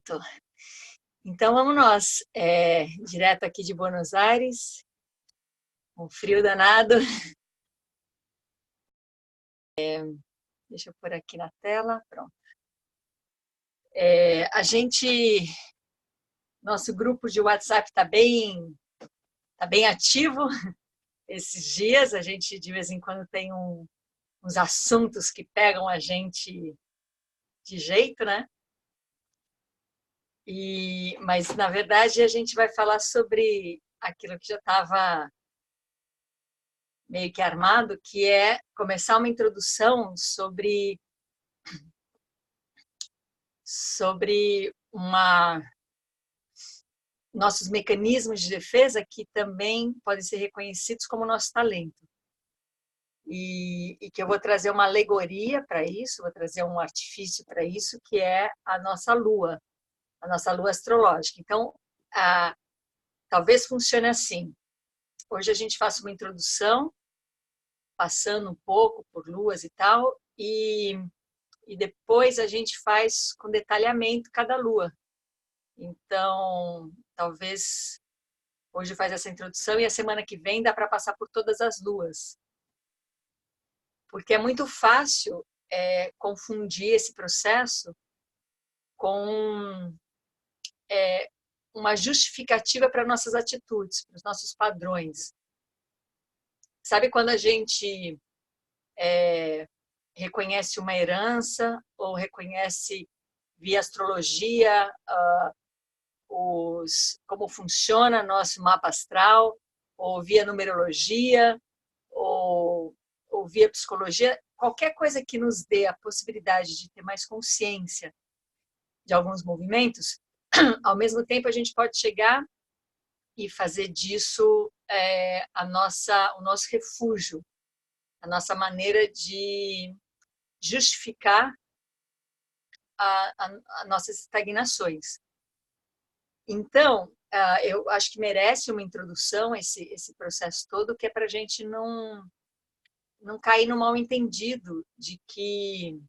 Pronto. Então vamos nós, direto aqui de Buenos Aires, um frio danado. Deixa eu pôr aqui na tela, pronto. Nosso grupo de WhatsApp está bem ativo esses dias. A gente de vez em quando tem uns assuntos que pegam a gente de jeito, né? Mas na verdade a gente vai falar sobre aquilo que já estava meio que armado, que é começar uma introdução sobre nossos mecanismos de defesa, que também podem ser reconhecidos como nosso talento. E que eu vou trazer uma alegoria para isso, vou trazer um artifício para isso, que é a nossa lua astrológica. Então, talvez funcione assim. Hoje a gente faça uma introdução, passando um pouco por luas e tal, e depois a gente faz com detalhamento cada lua. Então, talvez hoje faz essa introdução e a semana que vem dá para passar por todas as luas. Porque é muito fácil confundir esse processo com uma justificativa para nossas atitudes, para os nossos padrões. Sabe quando a gente reconhece uma herança ou reconhece via astrologia como funciona nosso mapa astral, ou via numerologia, ou via psicologia, qualquer coisa que nos dê a possibilidade de ter mais consciência de alguns movimentos, ao mesmo tempo a gente pode chegar e fazer disso o nosso refúgio, a nossa maneira de justificar as nossas estagnações. Então, eu acho que merece uma introdução esse processo todo, que é para a gente não cair no mal-entendido de que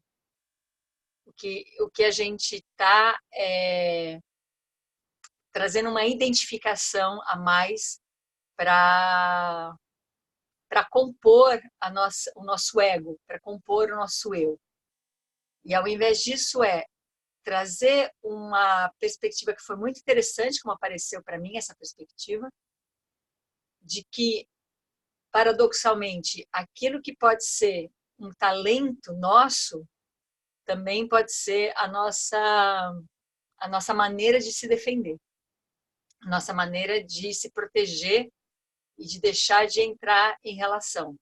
o que a gente está trazendo uma identificação a mais para compor o nosso ego, para compor o nosso eu. E ao invés disso trazer uma perspectiva que foi muito interessante, como apareceu para mim essa perspectiva, de que, paradoxalmente, aquilo que pode ser um talento nosso, também pode ser a nossa maneira de se defender, a nossa maneira de se proteger e de deixar de entrar em relação.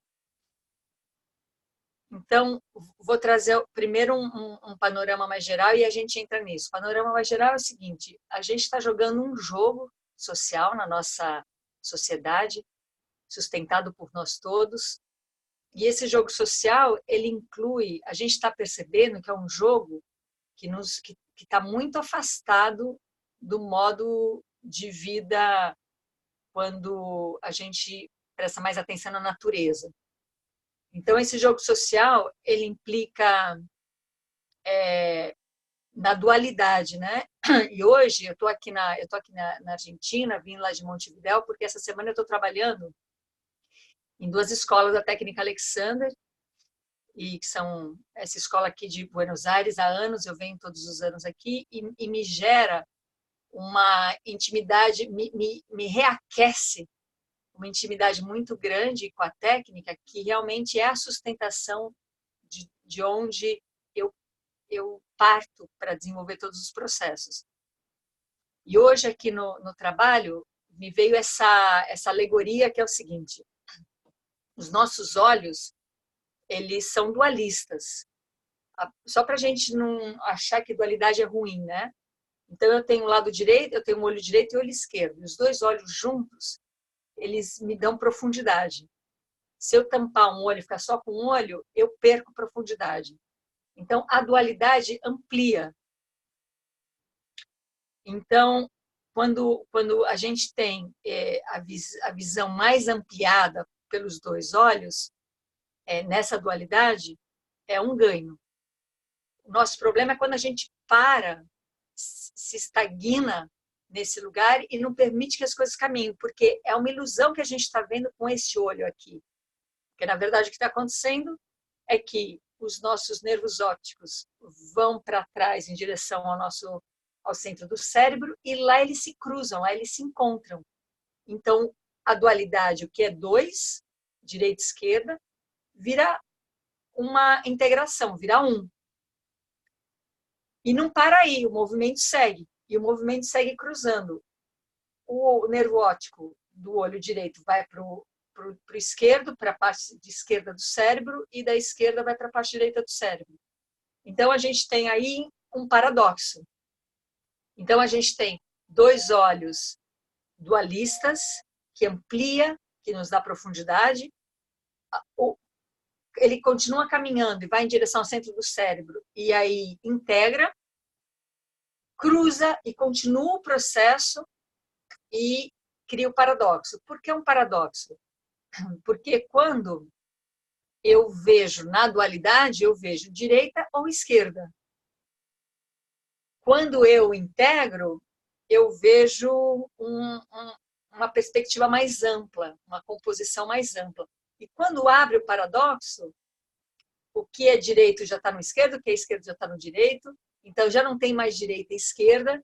Então, vou trazer primeiro um panorama mais geral e a gente entra nisso. O panorama mais geral é o seguinte: a gente está jogando um jogo social na nossa sociedade, sustentado por nós todos, e esse jogo social, ele inclui, a gente está percebendo que é um jogo que está muito afastado do modo de vida quando a gente presta mais atenção na natureza. Então, esse jogo social, ele implica na dualidade, né? E hoje, eu estou aqui na Argentina, vim lá de Montevidéu, porque essa semana eu estou trabalhando em 2 escolas da Técnica Alexander, e que são essa escola aqui de Buenos Aires. Há anos, eu venho todos os anos aqui, e me gera uma intimidade, me reaquece uma intimidade muito grande com a técnica, que realmente é a sustentação de onde eu parto para desenvolver todos os processos. E hoje aqui no trabalho me veio essa alegoria, que é o seguinte: os nossos olhos, eles são dualistas. Só para a gente não achar que dualidade é ruim, né? Então eu tenho o lado direito, eu tenho o olho direito e o olho esquerdo. E os 2 olhos juntos, eles me dão profundidade. Se eu tampar um olho e ficar só com um olho, eu perco profundidade. Então, a dualidade amplia. Então, quando a gente tem a visão mais ampliada pelos 2 olhos, nessa dualidade, é um ganho. O nosso problema é quando a gente para se estagna nesse lugar e não permite que as coisas caminhem, porque é uma ilusão que a gente está vendo com esse olho aqui. Porque, na verdade, o que está acontecendo é que os nossos nervos ópticos vão para trás em direção ao centro do cérebro e lá eles se cruzam, lá eles se encontram. Então, a dualidade, o que é dois, direita e esquerda, vira uma integração, vira um. E não para aí, o movimento segue. E o movimento segue cruzando. O nervo óptico do olho direito vai para o esquerdo, para a parte de esquerda do cérebro, e da esquerda vai para a parte direita do cérebro. Então, a gente tem aí um paradoxo. Então, a gente tem dois olhos dualistas, que amplia, que nos dá profundidade. Ele continua caminhando e vai em direção ao centro do cérebro, e aí integra, cruza e continua o processo e cria o paradoxo. Por que um paradoxo? Porque quando eu vejo na dualidade, eu vejo direita ou esquerda. Quando eu integro, eu vejo uma perspectiva mais ampla, uma composição mais ampla. E quando abre o paradoxo, o que é direito já está no esquerdo, o que é esquerdo já está no direito, então já não tem mais direita e esquerda.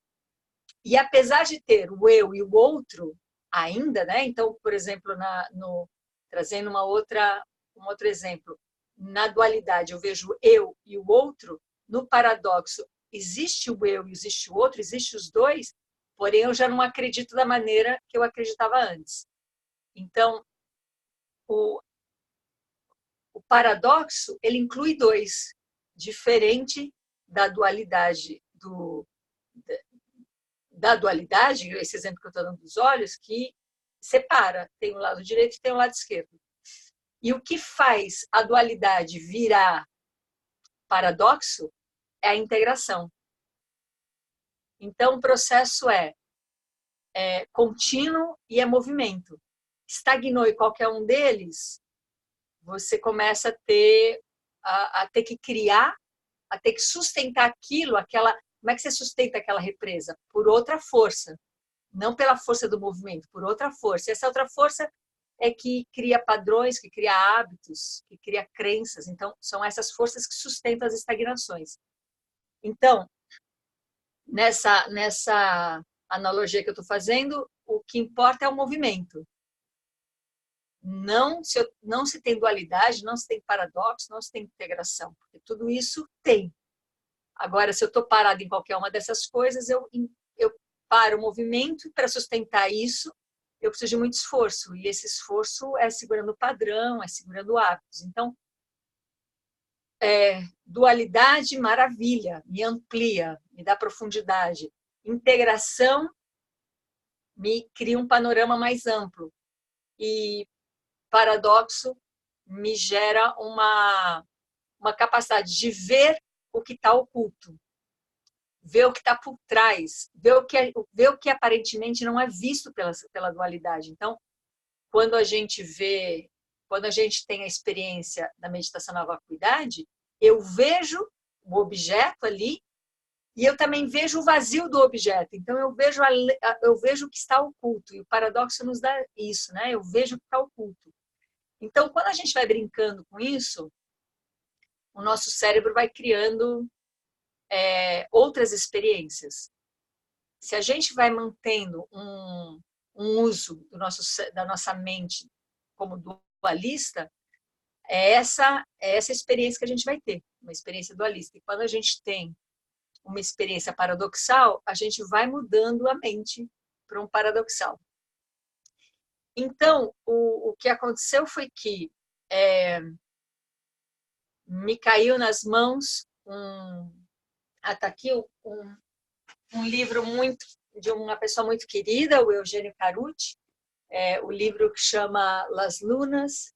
E apesar de ter o eu e o outro ainda, né? Então, por exemplo, trazendo um outro exemplo, na dualidade eu vejo eu e o outro, no paradoxo existe o eu e existe o outro, existe os dois, porém eu já não acredito da maneira que eu acreditava antes. Então, o paradoxo, ele inclui dois, diferente da dualidade esse exemplo que eu estou dando dos olhos, que separa, tem o lado direito e tem o lado esquerdo. E o que faz a dualidade virar paradoxo é a integração. Então, o processo é contínuo e é movimento. Estagnou em qualquer um deles, você começa a ter que criar, a ter que sustentar aquilo, como é que você sustenta aquela represa? Por outra força, não pela força do movimento, por outra força. Essa outra força é que cria padrões, que cria hábitos, que cria crenças. Então, são essas forças que sustentam as estagnações. Então, nessa analogia que eu estou fazendo, o que importa é o movimento. Não se tem dualidade, não se tem paradoxo, não se tem integração, porque tudo isso tem. Agora, se eu estou parado em qualquer uma dessas coisas, eu paro o movimento, e para sustentar isso, eu preciso de muito esforço, e esse esforço é segurando o padrão, é segurando hábitos. Então, dualidade, maravilha, me amplia, me dá profundidade. Integração me cria um panorama mais amplo. E paradoxo me gera uma capacidade de ver o que está oculto, ver o que está por trás, ver o que aparentemente não é visto pela dualidade. Então, quando a gente tem a experiência da meditação na vacuidade, eu vejo o objeto ali e eu também vejo o vazio do objeto. Então, eu vejo o que está oculto. E o paradoxo nos dá isso, né? Eu vejo o que está oculto. Então, quando a gente vai brincando com isso, o nosso cérebro vai criando outras experiências. Se a gente vai mantendo um uso da nossa mente como dualista, é essa experiência que a gente vai ter, uma experiência dualista. E quando a gente tem uma experiência paradoxal, a gente vai mudando a mente para um paradoxal. Então, o que aconteceu foi que me caiu nas mãos tá aqui um livro de uma pessoa muito querida, o Eugênio Carucci, o livro que chama Las Lunas,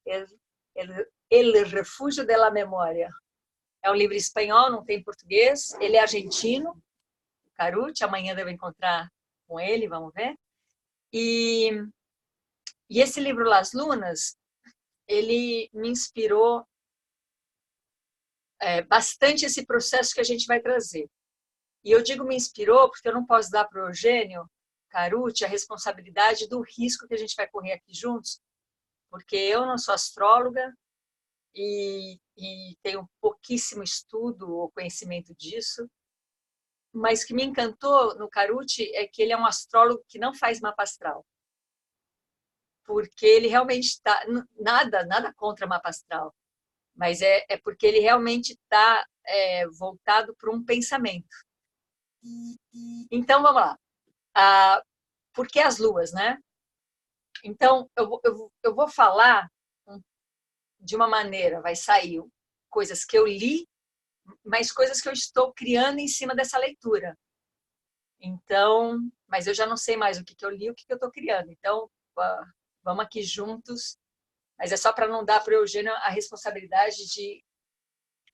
El Refúgio de la Memória. É um livro espanhol, não tem português, ele é argentino, Carucci, amanhã devo encontrar com ele, vamos ver. E esse livro Las Lunas, ele me inspirou bastante esse processo que a gente vai trazer. E eu digo me inspirou porque eu não posso dar para o Eugênio Carucci a responsabilidade do risco que a gente vai correr aqui juntos, porque eu não sou astróloga e tenho pouquíssimo estudo ou conhecimento disso, mas o que me encantou no Carucci é que ele é um astrólogo que não faz mapa astral, porque ele realmente está, nada contra mapa astral, mas é porque ele realmente está voltado para um pensamento. Então, vamos lá. Por que as luas, né? Então, eu vou falar de uma maneira, vai sair coisas que eu li, mas coisas que eu estou criando em cima dessa leitura. Então, mas eu já não sei mais o que eu li e o que eu estou criando. Então, vamos aqui juntos, mas é só para não dar para o Eugênio a responsabilidade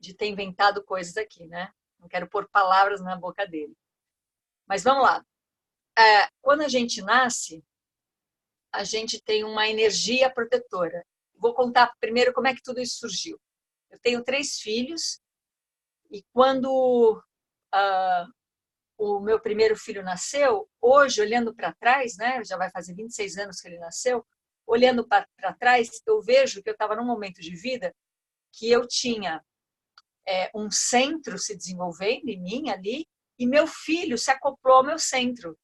de ter inventado coisas aqui, né? Não quero pôr palavras na boca dele. Mas vamos lá. Quando a gente nasce, a gente tem uma energia protetora. Vou contar primeiro como é que tudo isso surgiu. Eu tenho 3 filhos e quando o meu primeiro filho nasceu, hoje, olhando para trás, né, já vai fazer 26 anos que ele nasceu, olhando para trás, eu vejo que eu estava num momento de vida que eu tinha um centro se desenvolvendo em mim ali, e meu filho se acoplou ao meu centro.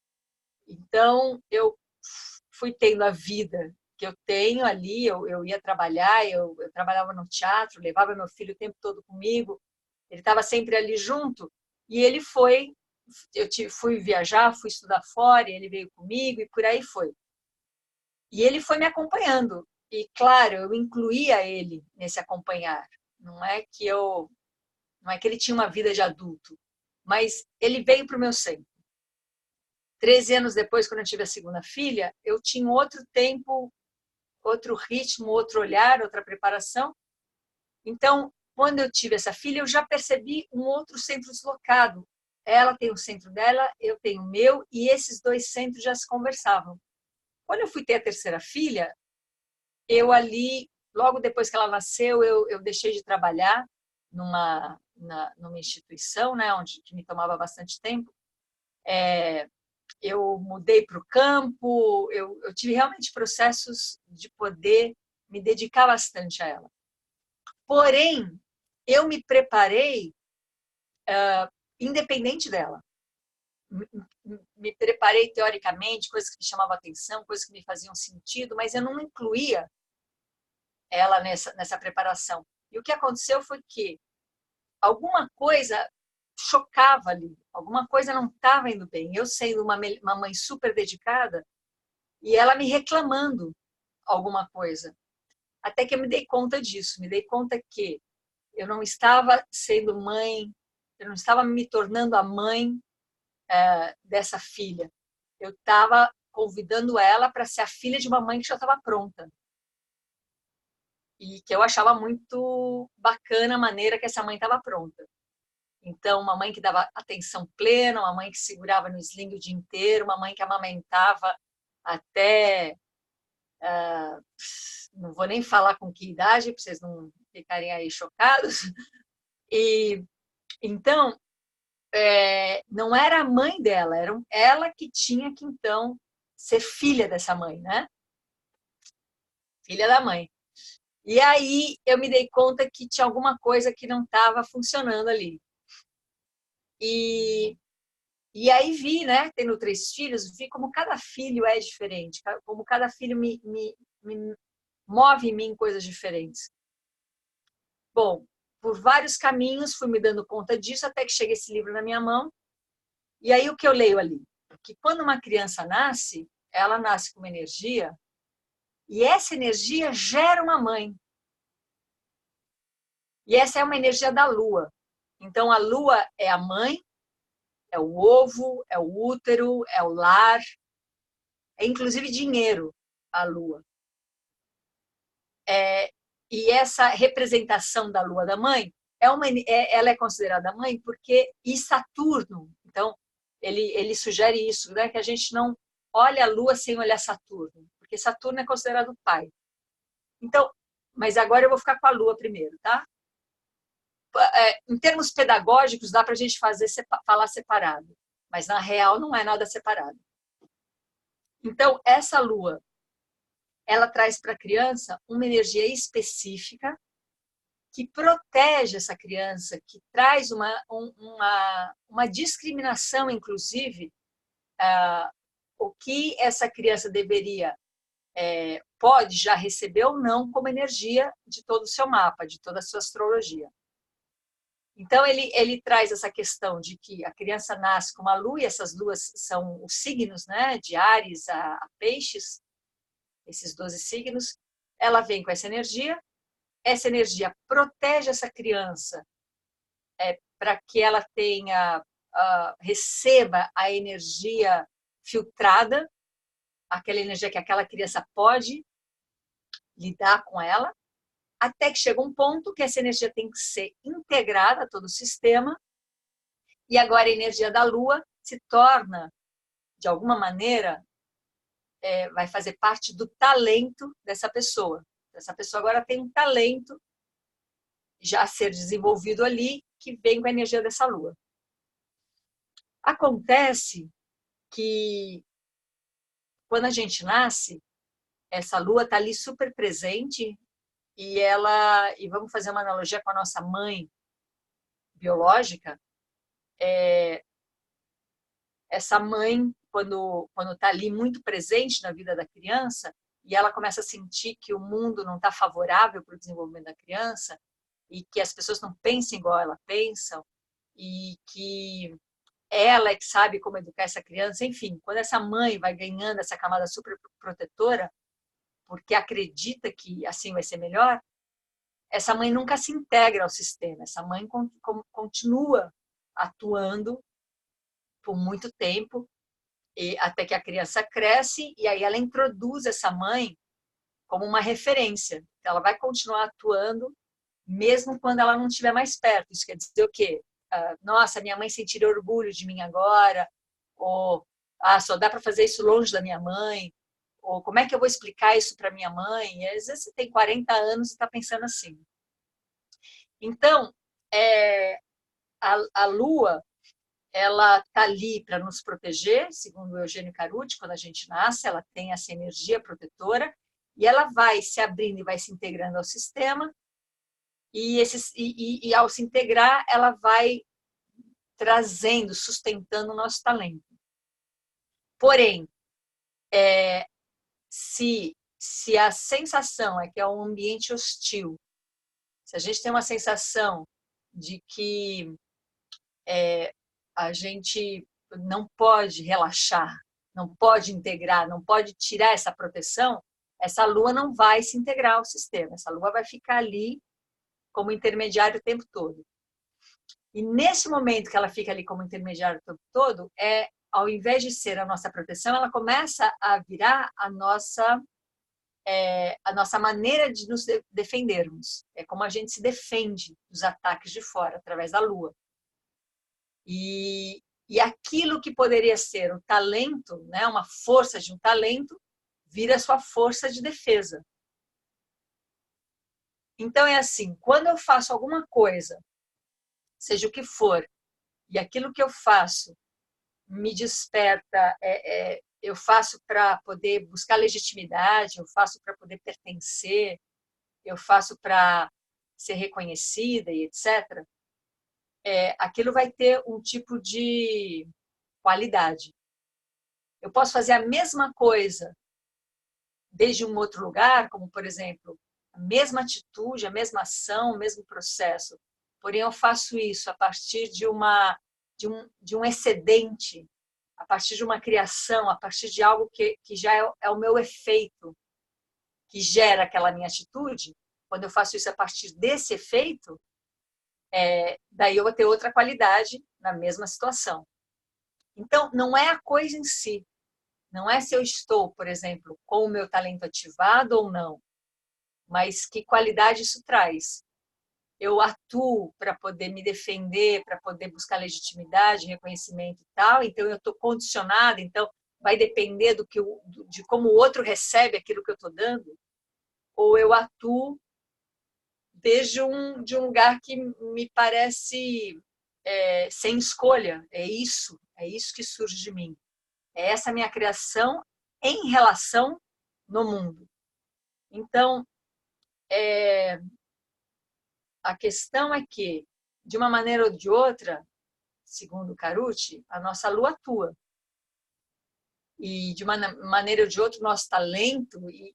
Então, eu fui tendo a vida que eu tenho ali, eu ia trabalhar, eu trabalhava no teatro, levava meu filho o tempo todo comigo, ele estava sempre ali junto, e ele foi, fui viajar, fui estudar fora, ele veio comigo, e por aí foi. E ele foi me acompanhando, e claro, eu incluía ele nesse acompanhar, não é que ele tinha uma vida de adulto, mas ele veio para o meu centro. 13 anos depois, quando eu tive a segunda filha, eu tinha outro tempo, outro ritmo, outro olhar, outra preparação. Então, quando eu tive essa filha, eu já percebi um outro centro deslocado. Ela tem o centro dela, eu tenho o meu, e esses 2 centros já se conversavam. Quando eu fui ter a terceira filha, eu ali, logo depois que ela nasceu, eu deixei de trabalhar numa instituição, né, que me tomava bastante tempo. Eu mudei para o campo, eu tive realmente processos de poder me dedicar bastante a ela. Porém, eu me preparei independente dela. Me preparei teoricamente, coisas que me chamavam atenção, coisas que me faziam sentido, mas eu não incluía ela nessa preparação. E o que aconteceu foi que alguma coisa chocava ali, alguma coisa não estava indo bem. Eu sendo uma mãe super dedicada e ela me reclamando alguma coisa. Até que eu me dei conta disso, me dei conta que eu não estava sendo mãe, eu não estava me tornando a mãe dessa filha. Eu estava convidando ela para ser a filha de uma mãe que já estava pronta. E que eu achava muito bacana a maneira que essa mãe estava pronta. Então, uma mãe que dava atenção plena, uma mãe que segurava no sling o dia inteiro, uma mãe que amamentava até... não vou nem falar com que idade, para vocês não ficarem aí chocados. E então, não era a mãe dela, era ela que tinha que, então, ser filha dessa mãe, né? Filha da mãe. E aí eu me dei conta que tinha alguma coisa que não estava funcionando ali. E aí vi, né, tendo 3 filhos, vi como cada filho é diferente, como cada filho me move em mim coisas diferentes. Bom, por vários caminhos fui me dando conta disso até que chega esse livro na minha mão. E aí o que eu leio ali? Que quando uma criança nasce, ela nasce com uma energia e essa energia gera uma mãe. E essa é uma energia da lua. Então a lua é a mãe, é o ovo, é o útero, é o lar, é inclusive dinheiro, a lua. E essa representação da lua da mãe, ela é considerada mãe porque e Saturno, então ele sugere isso, né, que a gente não olha a lua sem olhar Saturno, porque Saturno é considerado pai. Então, mas agora eu vou ficar com a lua primeiro, tá? em termos pedagógicos, dá para a gente falar separado, mas na real não é nada separado. Então, essa lua, ela traz para a criança uma energia específica que protege essa criança, que traz uma discriminação, inclusive, o que essa criança deveria, pode já receber ou não como energia de todo o seu mapa, de toda a sua astrologia. Então, ele traz essa questão de que a criança nasce com uma lua, e essas luas são os signos, né, de Áries a Peixes, esses 12 signos. Ela vem com essa energia protege essa criança para que ela receba a energia filtrada, aquela energia que aquela criança pode lidar com ela, até que chega um ponto que essa energia tem que ser integrada a todo o sistema, e agora a energia da Lua se torna, de alguma maneira, vai fazer parte do talento dessa pessoa. Essa pessoa agora tem um talento já a ser desenvolvido ali, que vem com a energia dessa Lua. Acontece que, quando a gente nasce, essa Lua está ali super presente, e vamos fazer uma analogia com a nossa mãe biológica, essa mãe, quando está ali muito presente na vida da criança, e ela começa a sentir que o mundo não está favorável para o desenvolvimento da criança, e que as pessoas não pensam igual ela pensam, e que ela é que sabe como educar essa criança, enfim, quando essa mãe vai ganhando essa camada super protetora, porque acredita que assim vai ser melhor, essa mãe nunca se integra ao sistema, essa mãe continua atuando por muito tempo, até que a criança cresce, e aí ela introduz essa mãe como uma referência. Ela vai continuar atuando, mesmo quando ela não estiver mais perto. Isso quer dizer o quê? Nossa, minha mãe sentiria orgulho de mim agora, ou só dá para fazer isso longe da minha mãe, ou como é que eu vou explicar isso para minha mãe? E às vezes você tem 40 anos e está pensando assim. Então, a Lua, ela está ali para nos proteger, segundo o Eugênio Caruti, quando a gente nasce, ela tem essa energia protetora, e ela vai se abrindo e vai se integrando ao sistema, e ao se integrar, ela vai trazendo, sustentando o nosso talento. Porém, se a sensação é que é um ambiente hostil, se a gente tem uma sensação de que a gente não pode relaxar, não pode integrar, não pode tirar essa proteção, essa Lua não vai se integrar ao sistema, essa Lua vai ficar ali como intermediário o tempo todo. E nesse momento que ela fica ali como intermediário o tempo todo, ao invés de ser a nossa proteção, ela começa a virar a nossa maneira de nos defendermos. É como a gente se defende dos ataques de fora, através da Lua. E aquilo que poderia ser o talento, né, uma força de um talento, vira sua força de defesa. Então é assim, quando eu faço alguma coisa, seja o que for, e aquilo que eu faço me desperta, eu faço para poder buscar legitimidade, eu faço para poder pertencer, eu faço para ser reconhecida e etc., aquilo vai ter um tipo de qualidade. Eu posso fazer a mesma coisa desde um outro lugar, como, por exemplo, a mesma atitude, a mesma ação, o mesmo processo, porém eu faço isso a partir de um excedente, a partir de uma criação, a partir de algo que já é o meu efeito, que gera aquela minha atitude. Quando eu faço isso a partir desse efeito, daí eu vou ter outra qualidade na mesma situação. Então, não é a coisa em si, não é se eu estou, por exemplo, com o meu talento ativado ou não, mas que qualidade isso traz. Eu atuo para poder me defender, para poder buscar legitimidade, reconhecimento e tal, então eu estou condicionada, então vai depender de como o outro recebe aquilo que eu estou dando, ou eu atuo desde de um lugar que me parece sem escolha. É isso que surge de mim. É essa minha criação em relação no mundo. Então, a questão é que, de uma maneira ou de outra, segundo Carucci, a nossa lua atua. E, de uma maneira ou de outra, o nosso talento, e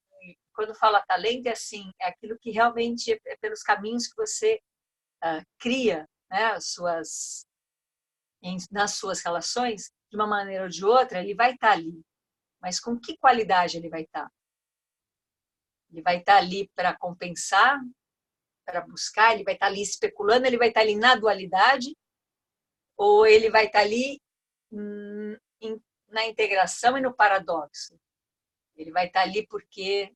quando fala talento, é assim, é aquilo que realmente é pelos caminhos que você cria, né, nas suas relações, de uma maneira ou de outra, ele vai estar ali. Mas com que qualidade ele vai estar? Ele vai estar ali para compensar, para buscar, ele vai estar ali especulando, ele vai estar ali na dualidade, ou ele vai estar ali na integração e no paradoxo. Ele vai estar ali porque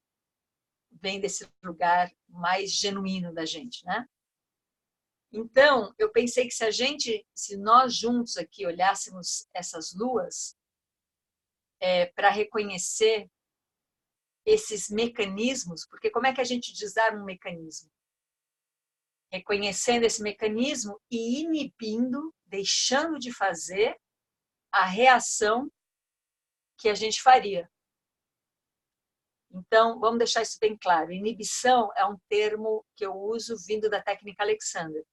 vem desse lugar mais genuíno da gente, né? Então, eu pensei que se nós juntos aqui olhássemos essas luas para reconhecer esses mecanismos, porque como é que a gente desarma um mecanismo? Reconhecendo esse mecanismo e inibindo, deixando de fazer a reação que a gente faria. Então, vamos deixar isso bem claro. Inibição é um termo que eu uso vindo da técnica Alexander.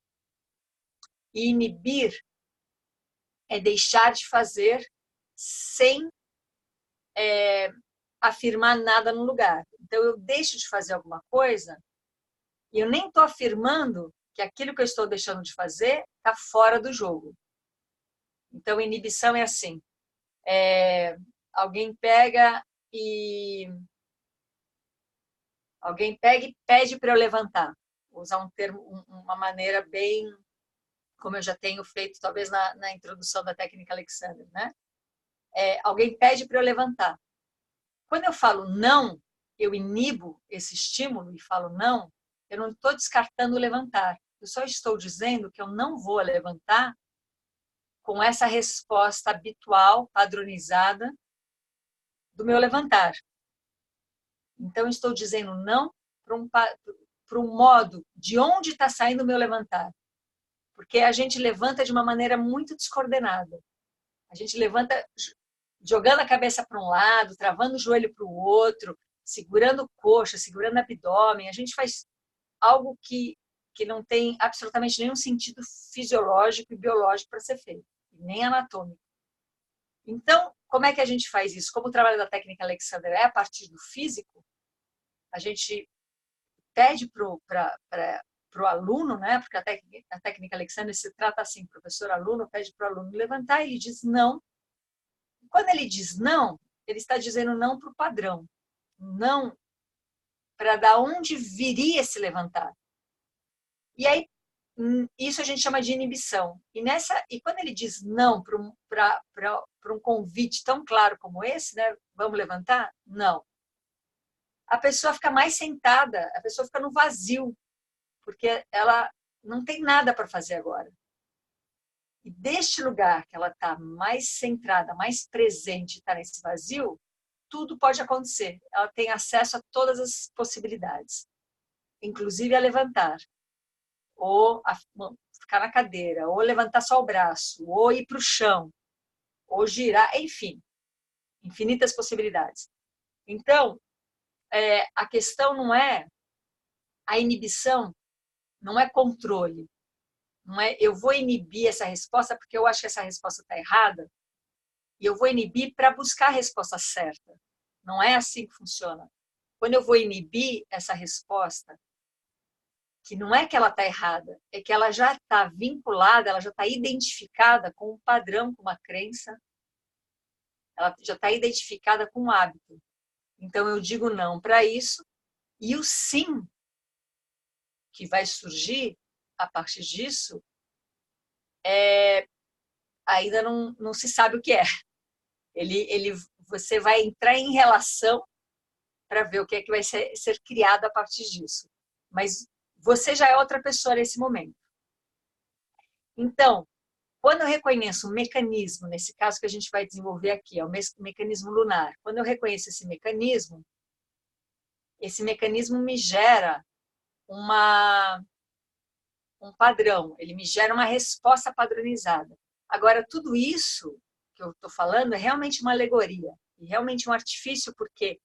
E inibir é deixar de fazer sem afirmar nada no lugar. Então, eu deixo de fazer alguma coisa e eu nem estou afirmando que aquilo que eu estou deixando de fazer está fora do jogo. Então, inibição é assim. Alguém pega e pede para eu levantar. Vou usar um termo, uma maneira bem, como eu já tenho feito, talvez na introdução da técnica Alexander, né? Alguém pede para eu levantar. Quando eu falo não, eu inibo esse estímulo e falo não, eu não estou descartando levantar. Eu só estou dizendo que eu não vou levantar com essa resposta habitual, padronizada do meu levantar. Então, eu estou dizendo não para um modo de onde está saindo o meu levantar. Porque a gente levanta de uma maneira muito descoordenada. A gente levanta jogando a cabeça para um lado, travando o joelho para o outro, segurando coxa, segurando abdômen. A gente faz algo que não tem absolutamente nenhum sentido fisiológico e biológico para ser feito, nem anatômico. Então, como é que a gente faz isso? Como o trabalho da técnica Alexander é a partir do físico, a gente pede para o aluno, né? Porque a técnica Alexander se trata assim, professor-aluno pede para o aluno levantar, ele diz não. Quando ele diz não, ele está dizendo não para o padrão, não para da onde viria esse levantar. E aí, isso a gente chama de inibição. E quando ele diz não para um convite tão claro como esse, né? Vamos levantar? Não. A pessoa fica mais sentada, a pessoa fica no vazio, porque ela não tem nada para fazer agora. E deste lugar que ela está mais centrada, mais presente, está nesse vazio, tudo pode acontecer. Ela tem acesso a todas as possibilidades, inclusive a levantar, ou a ficar na cadeira, ou levantar só o braço, ou ir para o chão, ou girar, enfim, infinitas possibilidades. Então, a questão não é a inibição, não é controle. Não é, eu vou inibir essa resposta porque eu acho que essa resposta está errada e eu vou inibir para buscar a resposta certa. Não é assim que funciona. Quando eu vou inibir essa resposta, que não é que ela está errada, é que ela já está vinculada, ela já está identificada com um padrão, com uma crença, ela já está identificada com um hábito. Então eu digo não para isso e o sim que vai surgir a partir disso ainda não se sabe o que é. Você vai entrar em relação para ver o que é que vai ser criado a partir disso. Mas você já é outra pessoa nesse momento. Então, quando eu reconheço um mecanismo, nesse caso que a gente vai desenvolver aqui, é o mecanismo lunar. Quando eu reconheço esse mecanismo me gera um padrão, ele me gera uma resposta padronizada. Agora, tudo isso que eu estou falando é realmente uma alegoria, e realmente um artifício, porque,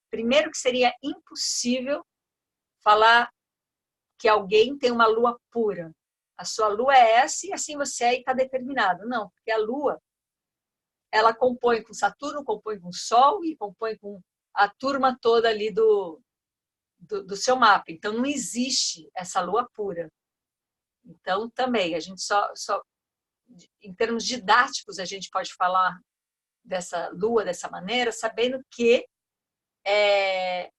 primeiro, que seria impossível falar que alguém tem uma lua pura. A sua lua é essa e assim você é e está determinado. Não, porque a lua, ela compõe com Saturno, compõe com Sol e compõe com a turma toda ali do seu mapa. Então, não existe essa lua pura. Então, também, a gente só em termos didáticos, a gente pode falar dessa lua dessa maneira, sabendo que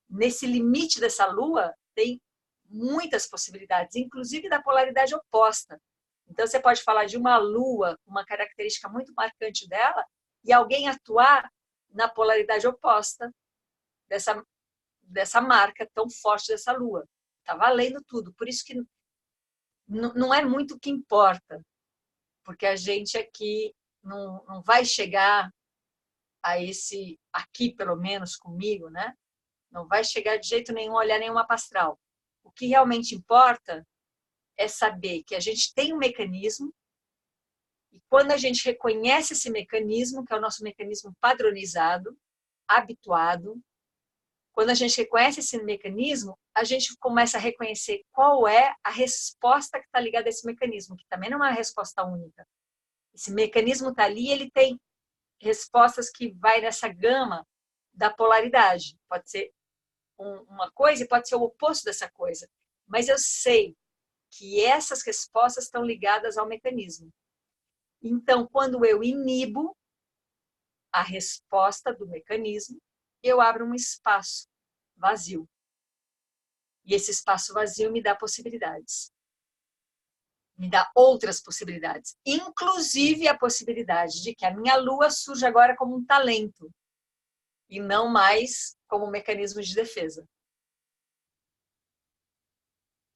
nesse limite dessa lua tem muitas possibilidades, inclusive da polaridade oposta. Então, você pode falar de uma lua, uma característica muito marcante dela, e alguém atuar na polaridade oposta dessa marca tão forte dessa lua. Está valendo tudo. Por isso que não é muito o que importa, porque a gente aqui não vai chegar a esse, aqui pelo menos comigo, né? Não vai chegar de jeito nenhum a olhar nenhum mapa astral. O que realmente importa é saber que a gente tem um mecanismo e quando a gente reconhece esse mecanismo, que é o nosso mecanismo padronizado, habituado, quando a gente reconhece esse mecanismo, a gente começa a reconhecer qual é a resposta que está ligada a esse mecanismo, que também não é uma resposta única. Esse mecanismo está ali, ele tem respostas que vai nessa gama da polaridade. Pode ser uma coisa e pode ser o oposto dessa coisa. Mas eu sei que essas respostas estão ligadas ao mecanismo. Então, quando eu inibo a resposta do mecanismo, eu abro um espaço vazio. E esse espaço vazio me dá possibilidades. Me dá outras possibilidades. Inclusive a possibilidade de que a minha lua surja agora como um talento e não mais como um mecanismo de defesa.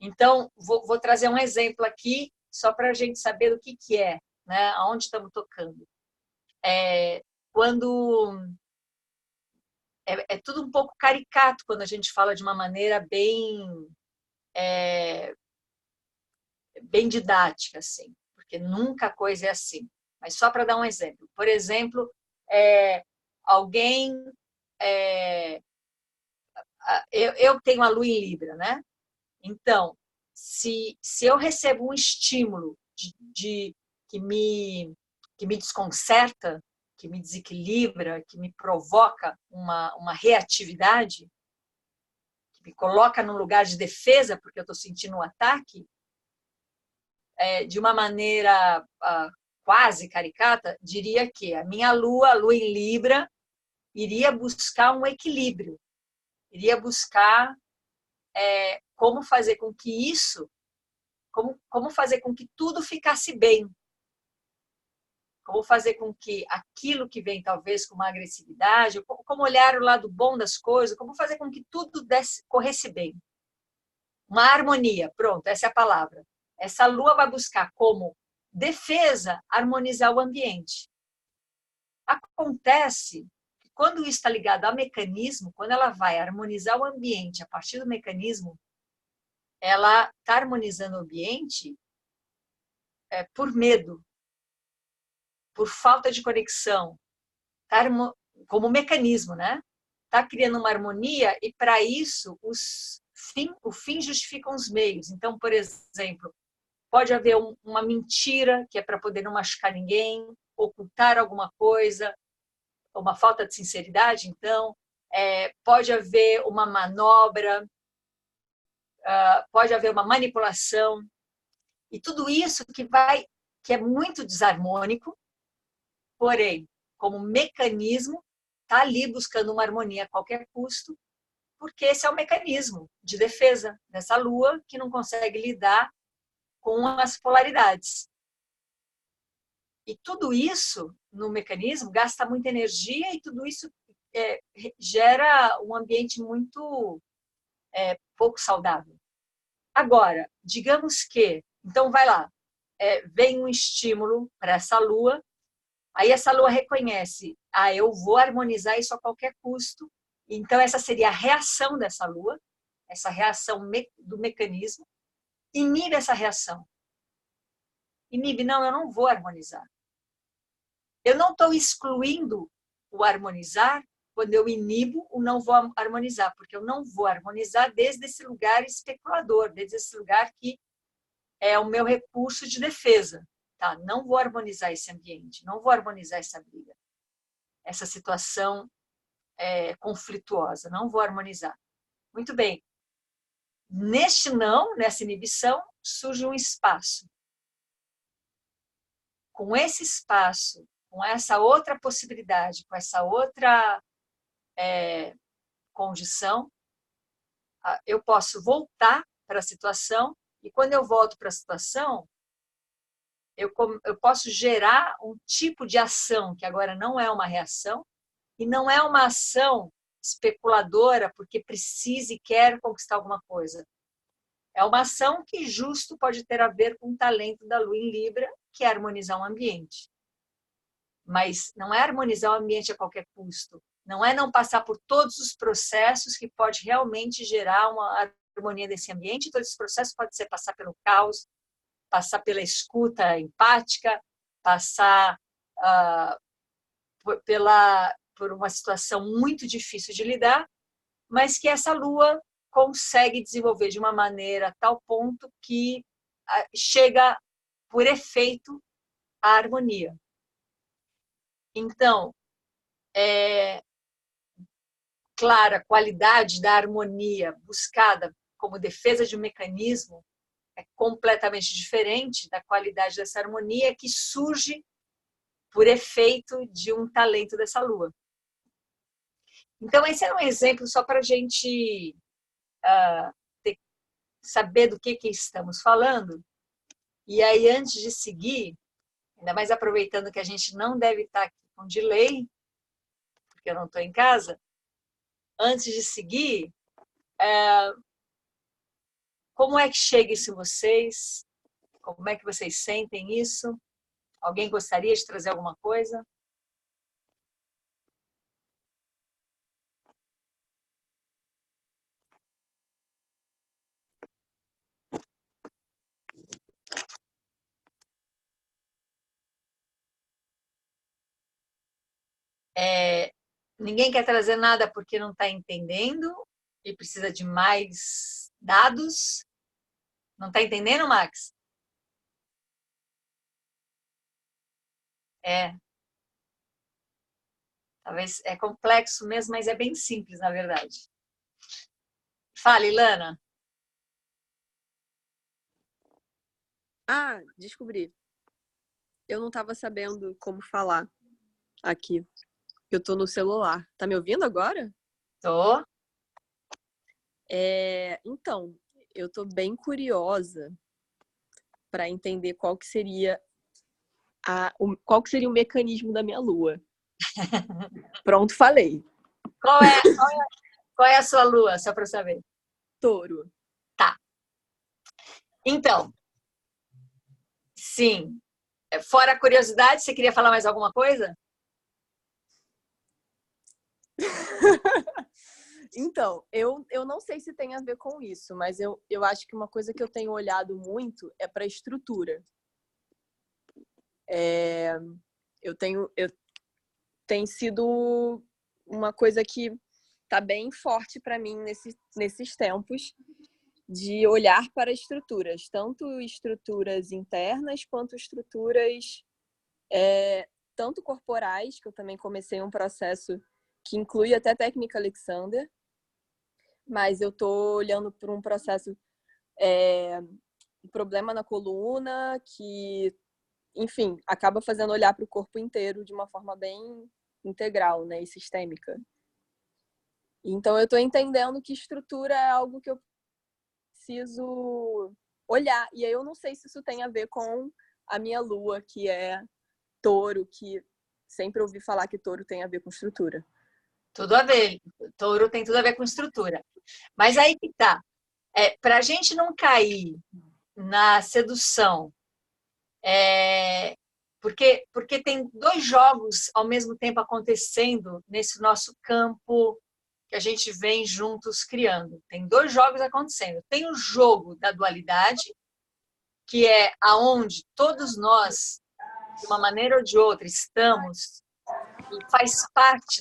Então, vou trazer um exemplo aqui, só para a gente saber o que é, né? Aonde estamos tocando. Quando é tudo um pouco caricato quando a gente fala de uma maneira bem didática, assim, porque nunca a coisa é assim. Mas só para dar um exemplo. Por exemplo, alguém... eu tenho a lua em Libra, né? Então, se eu recebo um estímulo que me desconcerta, que me desequilibra, que me provoca uma reatividade, que me coloca num lugar de defesa, porque eu estou sentindo um ataque, de uma maneira quase caricata, diria que a minha lua, a lua em Libra, iria buscar um equilíbrio, iria buscar como fazer com que isso, como fazer com que tudo ficasse bem, como fazer com que aquilo que vem talvez com uma agressividade, como olhar o lado bom das coisas, como fazer com que tudo corresse bem. Uma harmonia, pronto, essa é a palavra. Essa lua vai buscar como defesa harmonizar o ambiente. Acontece que quando isso está ligado ao mecanismo, quando ela vai harmonizar o ambiente a partir do mecanismo, ela está harmonizando o ambiente por medo, por falta de conexão, tá como mecanismo, né? Está criando uma harmonia e, para isso, o fim justifica os meios. Então, por exemplo, pode haver uma mentira, que é para poder não machucar ninguém, ocultar alguma coisa, uma falta de sinceridade, então, pode haver uma manobra, pode haver uma manipulação, e tudo isso que é muito desarmônico, porém, como mecanismo, está ali buscando uma harmonia a qualquer custo, porque esse é o mecanismo de defesa dessa lua que não consegue lidar com as polaridades. E tudo isso, no mecanismo, gasta muita energia e tudo isso gera um ambiente muito pouco saudável. Agora, digamos que, então vai lá, vem um estímulo para essa lua, aí essa lua reconhece, eu vou harmonizar isso a qualquer custo, então essa seria a reação dessa lua, essa reação do mecanismo, inibe essa reação. Inibe, não, eu não vou harmonizar. Eu não estou excluindo o harmonizar quando eu inibo o não vou harmonizar, porque eu não vou harmonizar desde esse lugar especulador, desde esse lugar que é o meu recurso de defesa. Tá? Não vou harmonizar esse ambiente, não vou harmonizar essa briga, essa situação conflituosa, não vou harmonizar. Muito bem. Neste não, nessa inibição, surge um espaço. Com esse espaço, com essa outra possibilidade, com essa outra condição, eu posso voltar para a situação, e quando eu volto para a situação, eu posso gerar um tipo de ação que agora não é uma reação, e não é uma ação especuladora porque precisa e quer conquistar alguma coisa. É uma ação que justo pode ter a ver com o talento da Lua em Libra, que é harmonizar um ambiente. Mas não é harmonizar o ambiente a qualquer custo. Não é não passar por todos os processos que pode realmente gerar uma harmonia desse ambiente. Todos esses processos podem ser passar pelo caos, passar pela escuta empática, passar por uma situação muito difícil de lidar, mas que essa Lua consegue desenvolver de uma maneira a tal ponto que chega, por efeito, à harmonia. Então, claro, a qualidade da harmonia buscada como defesa de um mecanismo é completamente diferente da qualidade dessa harmonia que surge por efeito de um talento dessa Lua. Então, esse é um exemplo só para a gente saber do que estamos falando. E aí, antes de seguir, ainda mais aproveitando que a gente não deve estar aqui com delay, porque eu não estou em casa, antes de seguir, como é que chega isso em vocês? Como é que vocês sentem isso? Alguém gostaria de trazer alguma coisa? Ninguém quer trazer nada porque não está entendendo e precisa de mais dados? Não está entendendo, Max? Talvez é complexo mesmo, mas é bem simples, na verdade. Fala, Ilana. Descobri. Eu não estava sabendo como falar aqui. Eu tô no celular. Tá me ouvindo agora? Tô. Então, eu tô bem curiosa para entender qual que seria o mecanismo da minha lua. Pronto, falei. Qual é a sua lua, só para saber? Touro. Tá. Então, sim. Fora a curiosidade, você queria falar mais alguma coisa? Então, eu não sei se tem a ver com isso, mas eu acho que uma coisa que eu tenho olhado muito é para a estrutura. Tem sido uma coisa que está bem forte para mim nesses tempos, de olhar para estruturas, tanto estruturas internas quanto estruturas tanto corporais, que eu também comecei um processo que inclui até técnica Alexander, mas eu estou olhando por um processo, um problema na coluna, que, enfim, acaba fazendo olhar para o corpo inteiro de uma forma bem integral, né, e sistêmica. Então, eu estou entendendo que estrutura é algo que eu preciso olhar. E aí eu não sei se isso tem a ver com a minha lua, que é touro, que sempre ouvi falar que touro tem a ver com estrutura. Tudo a ver. Touro tem tudo a ver com estrutura. Mas aí que tá. Para a gente não cair na sedução, porque tem dois jogos ao mesmo tempo acontecendo nesse nosso campo que a gente vem juntos criando. Tem 2 jogos acontecendo. Tem o jogo da dualidade, que é aonde todos nós, de uma maneira ou de outra, estamos e faz parte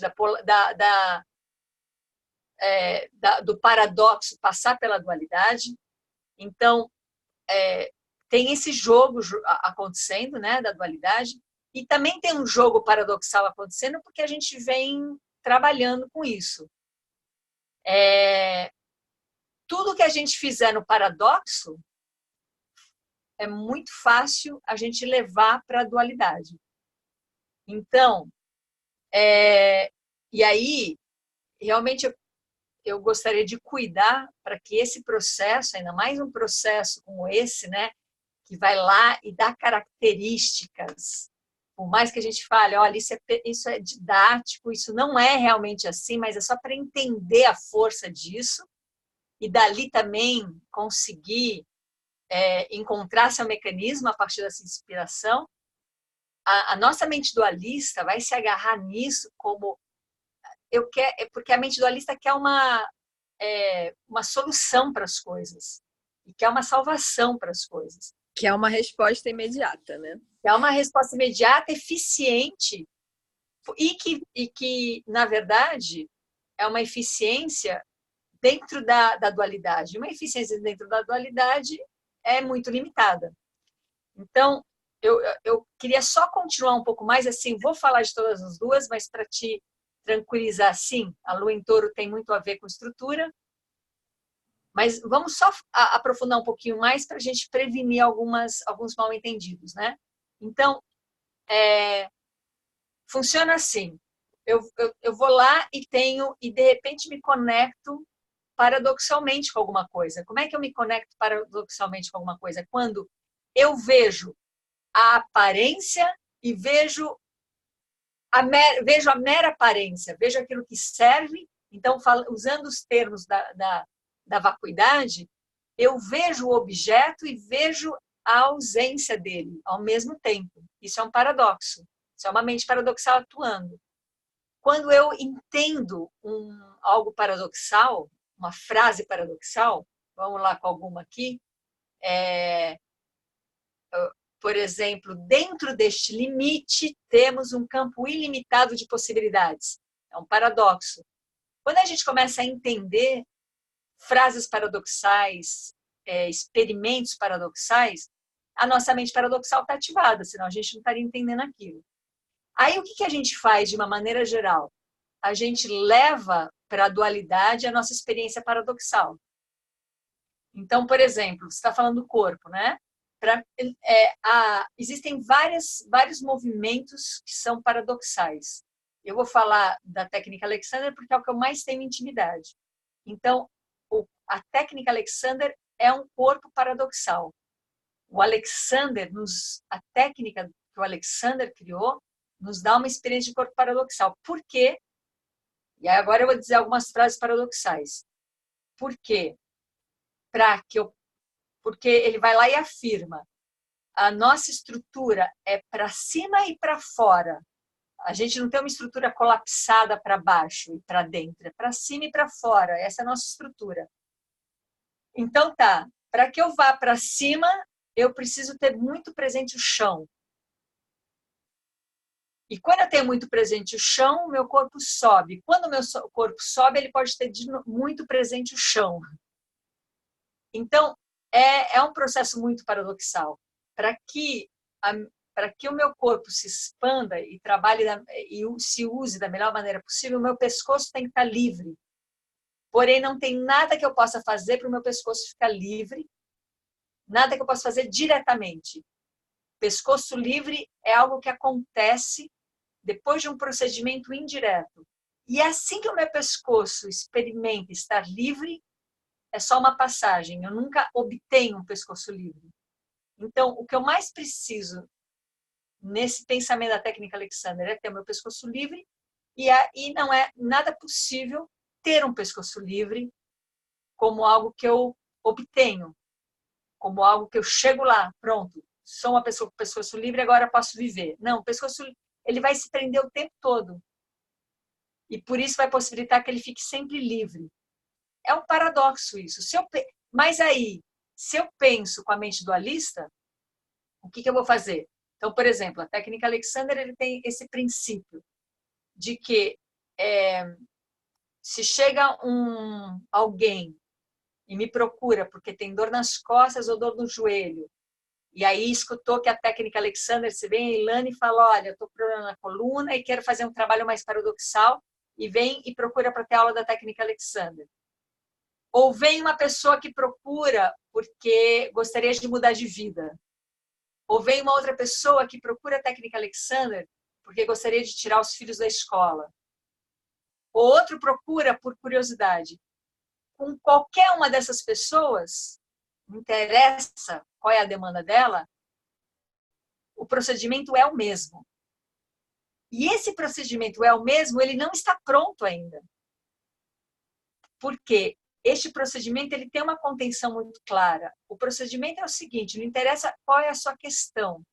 do paradoxo passar pela dualidade. Então, tem esse jogo acontecendo, né, da dualidade, e também tem um jogo paradoxal acontecendo porque a gente vem trabalhando com isso. Tudo que a gente fizer no paradoxo é muito fácil a gente levar para a dualidade. Então, e aí, realmente, eu gostaria de cuidar para que esse processo, ainda mais um processo como esse, né, que vai lá e dá características, por mais que a gente fale, olha, isso é didático, isso não é realmente assim, mas é só para entender a força disso e dali também conseguir encontrar seu mecanismo a partir dessa inspiração. A nossa mente dualista vai se agarrar nisso como porque a mente dualista quer uma solução para as coisas e quer uma salvação para as coisas. Que é uma resposta imediata, né? É uma resposta imediata, eficiente e que, na verdade, é uma eficiência dentro da dualidade. Uma eficiência dentro da dualidade é muito limitada. Então, eu queria só continuar um pouco mais, assim, vou falar de todas as duas, mas para te tranquilizar, sim, a Lua em Touro tem muito a ver com estrutura, mas vamos só aprofundar um pouquinho mais para a gente prevenir alguns mal-entendidos, né? Então, funciona assim, eu vou lá e de repente me conecto paradoxalmente com alguma coisa. Como é que eu me conecto paradoxalmente com alguma coisa? Quando eu vejo a aparência e vejo a mera aparência, vejo aquilo que serve. Então, usando os termos da vacuidade, eu vejo o objeto e vejo a ausência dele ao mesmo tempo. Isso é um paradoxo. Isso é uma mente paradoxal atuando. Quando eu entendo algo paradoxal, uma frase paradoxal, vamos lá com alguma aqui, por exemplo, dentro deste limite temos um campo ilimitado de possibilidades. É um paradoxo. Quando a gente começa a entender frases paradoxais, experimentos paradoxais, a nossa mente paradoxal está ativada, senão a gente não estaria entendendo aquilo. Aí o que a gente faz de uma maneira geral? A gente leva para a dualidade a nossa experiência paradoxal. Então, por exemplo, você está falando do corpo, né? Existem vários movimentos que são paradoxais. Eu vou falar da técnica Alexander porque é o que eu mais tenho intimidade. Então, a técnica Alexander é um corpo paradoxal. A técnica que o Alexander criou nos dá uma experiência de corpo paradoxal. Por quê? E agora eu vou dizer algumas frases paradoxais. Por quê? Porque ele vai lá e afirma: a nossa estrutura é para cima e para fora. A gente não tem uma estrutura colapsada para baixo e para dentro, é para cima e para fora. Essa é a nossa estrutura. Então tá, para que eu vá para cima, eu preciso ter muito presente o chão. E quando eu tenho muito presente o chão, o meu corpo sobe. Quando o meu corpo sobe, ele pode ter muito presente o chão. Então, é um processo muito paradoxal. Para que o meu corpo se expanda e trabalhe e se use da melhor maneira possível, o meu pescoço tem que estar livre. Porém, não tem nada que eu possa fazer para o meu pescoço ficar livre, nada que eu possa fazer diretamente. Pescoço livre é algo que acontece depois de um procedimento indireto. E assim que o meu pescoço experimenta estar livre, é só uma passagem. Eu nunca obtenho um pescoço livre. Então, o que eu mais preciso nesse pensamento da técnica Alexander é ter o meu pescoço livre e não é nada possível ter um pescoço livre como algo que eu obtenho, como algo que eu chego lá, pronto, sou uma pessoa com pescoço livre, agora posso viver. Não, o pescoço ele vai se prender o tempo todo. e por isso vai possibilitar que ele fique sempre livre. É um paradoxo isso. Mas aí, se eu penso com a mente dualista, o que eu vou fazer? Então, por exemplo, a técnica Alexander ele tem esse princípio de que se chega alguém e me procura porque tem dor nas costas ou dor no joelho, e aí escutou que a técnica Alexander, se vem a Ilana e fala, olha, eu estou com problema na coluna e quero fazer um trabalho mais paradoxal, e vem e procura para ter aula da técnica Alexander. Ou vem uma pessoa que procura porque gostaria de mudar de vida. Ou vem uma outra pessoa que procura a técnica Alexander porque gostaria de tirar os filhos da escola. Ou outro procura por curiosidade. Com qualquer uma dessas pessoas, não interessa qual é a demanda dela, o procedimento é o mesmo. E esse procedimento é o mesmo, ele não está pronto ainda. Por quê? Este procedimento ele tem uma contenção muito clara. O procedimento é o seguinte, não interessa qual é a sua questão.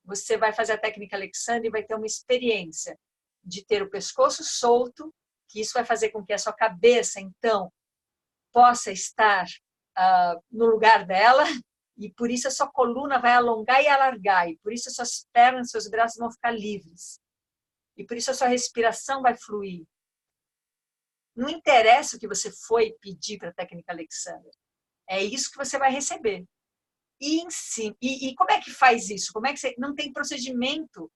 Você vai fazer a técnica Alexander e vai ter uma experiência de ter o pescoço solto, que isso vai fazer com que a sua cabeça, então, possa estar no lugar dela, e por isso a sua coluna vai alongar e alargar, e por isso as suas pernas, seus braços vão ficar livres. E por isso a sua respiração vai fluir. Não interessa o que você foi pedir para a técnica Alexander. É isso que você vai receber. E como é que faz isso? Como é que não tem procedimento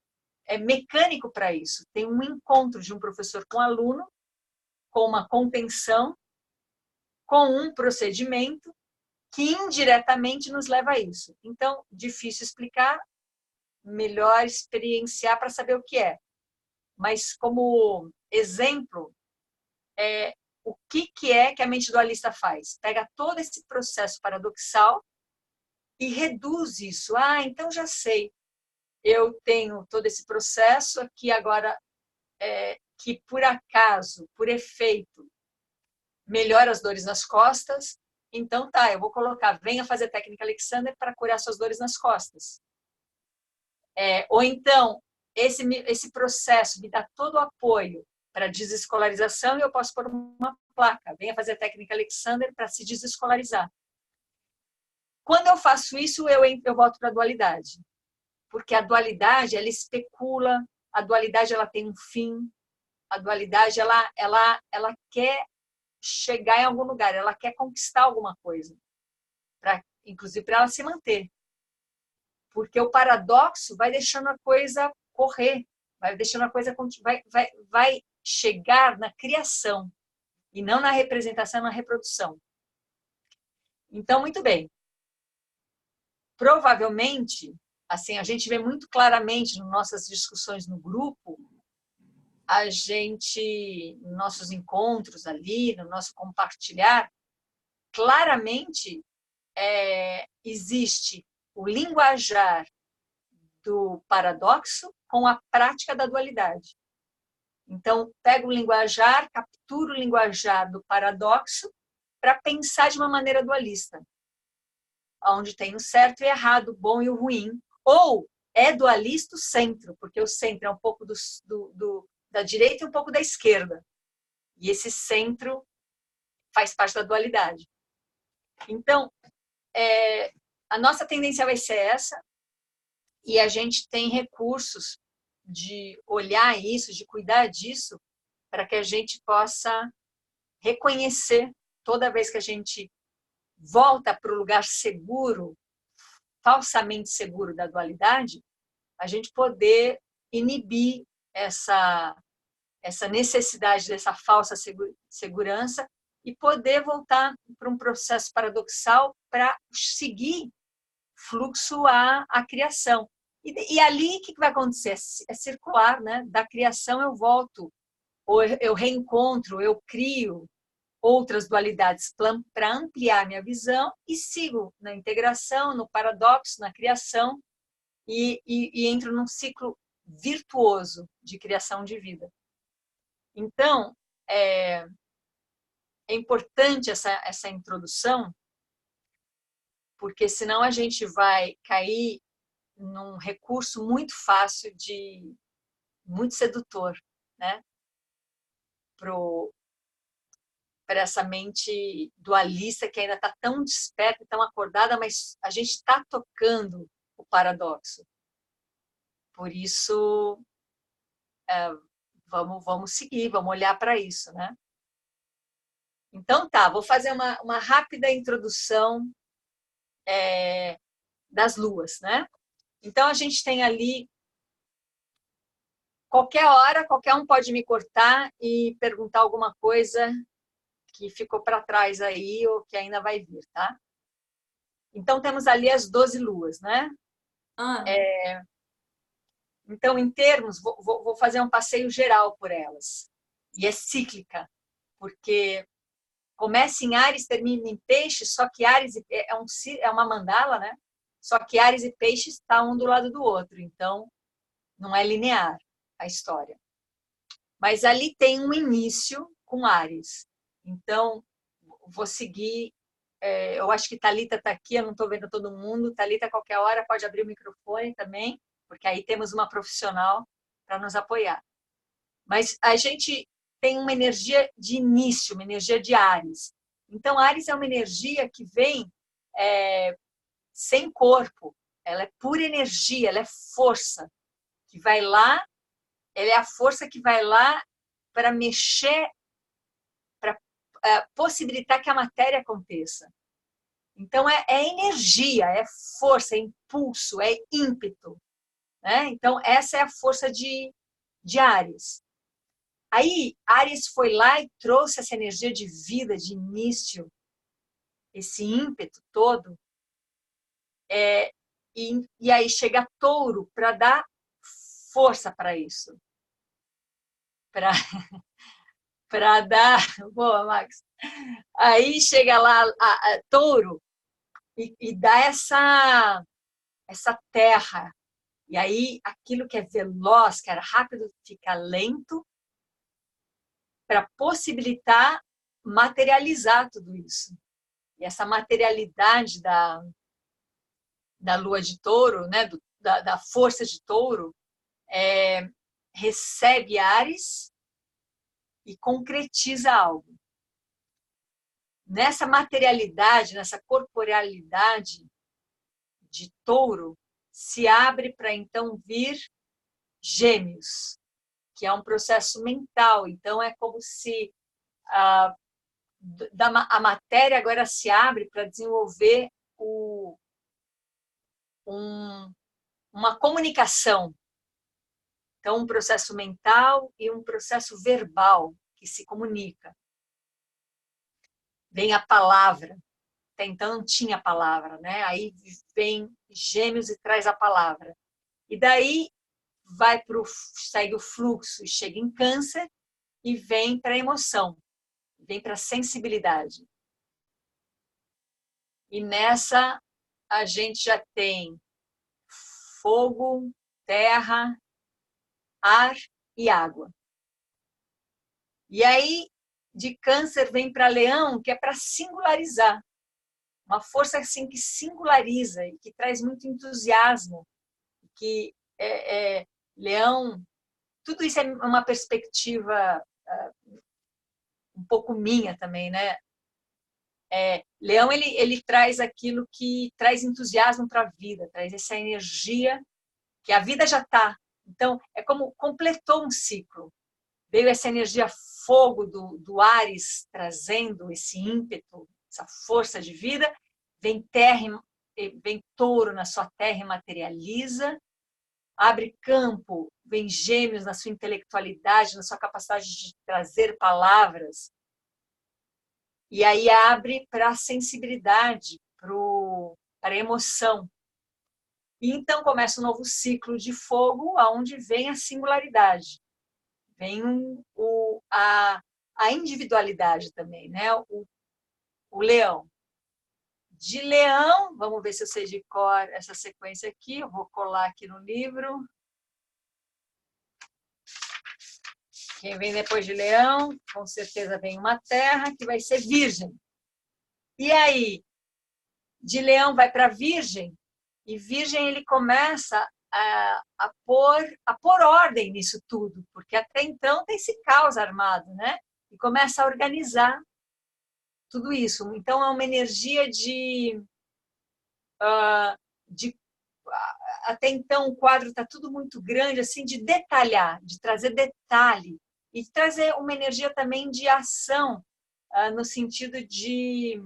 mecânico para isso? Tem um encontro de um professor com um aluno, com uma contenção, com um procedimento que indiretamente nos leva a isso. Então, difícil explicar, melhor experienciar para saber o que é. Mas como exemplo, o que é que a mente dualista faz? Pega todo esse processo paradoxal e reduz isso. Então já sei. Eu tenho todo esse processo aqui agora, que por acaso, por efeito, melhora as dores nas costas. Então tá, eu vou colocar, venha fazer técnica Alexander para curar suas dores nas costas. Ou então, esse processo me dá todo o apoio para desescolarização e eu posso pôr uma placa, venha fazer técnica Alexander para se desescolarizar. Quando eu faço isso, eu volto para a dualidade. Porque a dualidade, ela especula, a dualidade ela tem um fim, a dualidade ela quer chegar em algum lugar, ela quer conquistar alguma coisa, inclusive para ela se manter. Porque o paradoxo vai deixando a coisa correr, vai deixando a coisa vai chegar na criação e não na representação, na reprodução. Então, muito bem. Provavelmente, assim, a gente vê muito claramente nas nossas discussões no grupo, a gente, nos nossos encontros ali, no nosso compartilhar, claramente existe o linguajar do paradoxo com a prática da dualidade. Então, pego o linguajar, capturo o linguajar do paradoxo para pensar de uma maneira dualista, onde tem o certo e o errado, o bom e o ruim. Ou é dualista o centro, porque o centro é um pouco da direita e um pouco da esquerda. E esse centro faz parte da dualidade. Então, a nossa tendência vai ser essa, e a gente tem recursos de olhar isso, de cuidar disso, para que a gente possa reconhecer, toda vez que a gente volta para o lugar seguro, falsamente seguro da dualidade, a gente poder inibir essa necessidade dessa falsa segurança e poder voltar para um processo paradoxal para seguir fluxo à criação. E ali, o que vai acontecer? É circular, né? Da criação eu volto, ou eu reencontro, eu crio outras dualidades para ampliar minha visão e sigo na integração, no paradoxo, na criação e entro num ciclo virtuoso de criação de vida. Então, é importante essa introdução, porque senão a gente vai cair num recurso muito fácil muito sedutor, né? para essa mente dualista que ainda está tão desperta, tão acordada, mas a gente está tocando o paradoxo. Por isso, vamos seguir, vamos olhar para isso, né? Então tá, vou fazer uma rápida introdução das luas, né? Então a gente tem ali, qualquer hora, qualquer um pode me cortar e perguntar alguma coisa que ficou para trás aí ou que ainda vai vir, tá? Então temos ali as 12 luas, né? Então, em termos, vou fazer um passeio geral por elas. E é cíclica, porque começa em Áries, termina em Peixes, só que Áries é uma mandala, né? Só que Áries e Peixes estão um do lado do outro, então não é linear a história. Mas ali tem um início com Áries. Então, vou seguir. Eu acho que Thalita está aqui, eu não estou vendo todo mundo. Thalita, a qualquer hora, pode abrir o microfone também, porque aí temos uma profissional para nos apoiar. Mas a gente tem uma energia de início, uma energia de Áries. Então, Áries é uma energia que vem sem corpo, ela é pura energia, ela é força, que vai lá, ela é a força que vai lá para mexer, para possibilitar que a matéria aconteça. Então, é energia, é força, é impulso, é ímpeto. Né? Então, essa é a força de Áries. Aí, Áries foi lá e trouxe essa energia de vida, de início, esse ímpeto todo. E aí chega Touro para dar força para isso. Para dar... Boa, Max. Aí chega lá a Touro e dá essa terra. E aí, aquilo que é veloz, que era rápido, fica lento, para possibilitar materializar tudo isso. E essa materialidade da lua de Touro, né, da força de Touro, recebe Áries e concretiza algo. Nessa materialidade, nessa corporealidade de Touro, se abre para então vir Gêmeos, que é um processo mental. Então, é como se a matéria agora se abre para desenvolver uma comunicação. Então, um processo mental e um processo verbal que se comunica. Vem a palavra. Até então não tinha palavra, né? Aí vem Gêmeos e traz a palavra. E daí segue o fluxo e chega em Câncer e vem para a emoção, vem para a sensibilidade. E nessa a gente já tem fogo, terra, ar e água. E aí, de Câncer vem para Leão, que é para singularizar. Uma força assim que singulariza e que traz muito entusiasmo. Que Leão, tudo isso é uma perspectiva um pouco minha também, né? Leão, ele traz aquilo que traz entusiasmo para a vida, traz essa energia que a vida já está. Então, é como completou um ciclo. Veio essa energia fogo do Áries, trazendo esse ímpeto, essa força de vida. Vem Touro na sua terra e materializa. Abre campo, vem Gêmeos na sua intelectualidade, na sua capacidade de trazer palavras. E aí abre para a sensibilidade, para a emoção. E então começa um novo ciclo de fogo, onde vem a singularidade. Vem a individualidade também, né? O leão. De leão, vamos ver se eu sei de cor essa sequência aqui, eu vou colar aqui no livro. Quem vem depois de leão, com certeza vem uma terra, que vai ser virgem. E aí, de leão vai para virgem, e virgem ele começa a pôr ordem nisso tudo, porque até então tem esse caos armado, né? e começa a organizar tudo isso. Então, é uma energia de até então o quadro está tudo muito grande, assim, de detalhar, de trazer detalhe e de trazer uma energia também de ação, no sentido de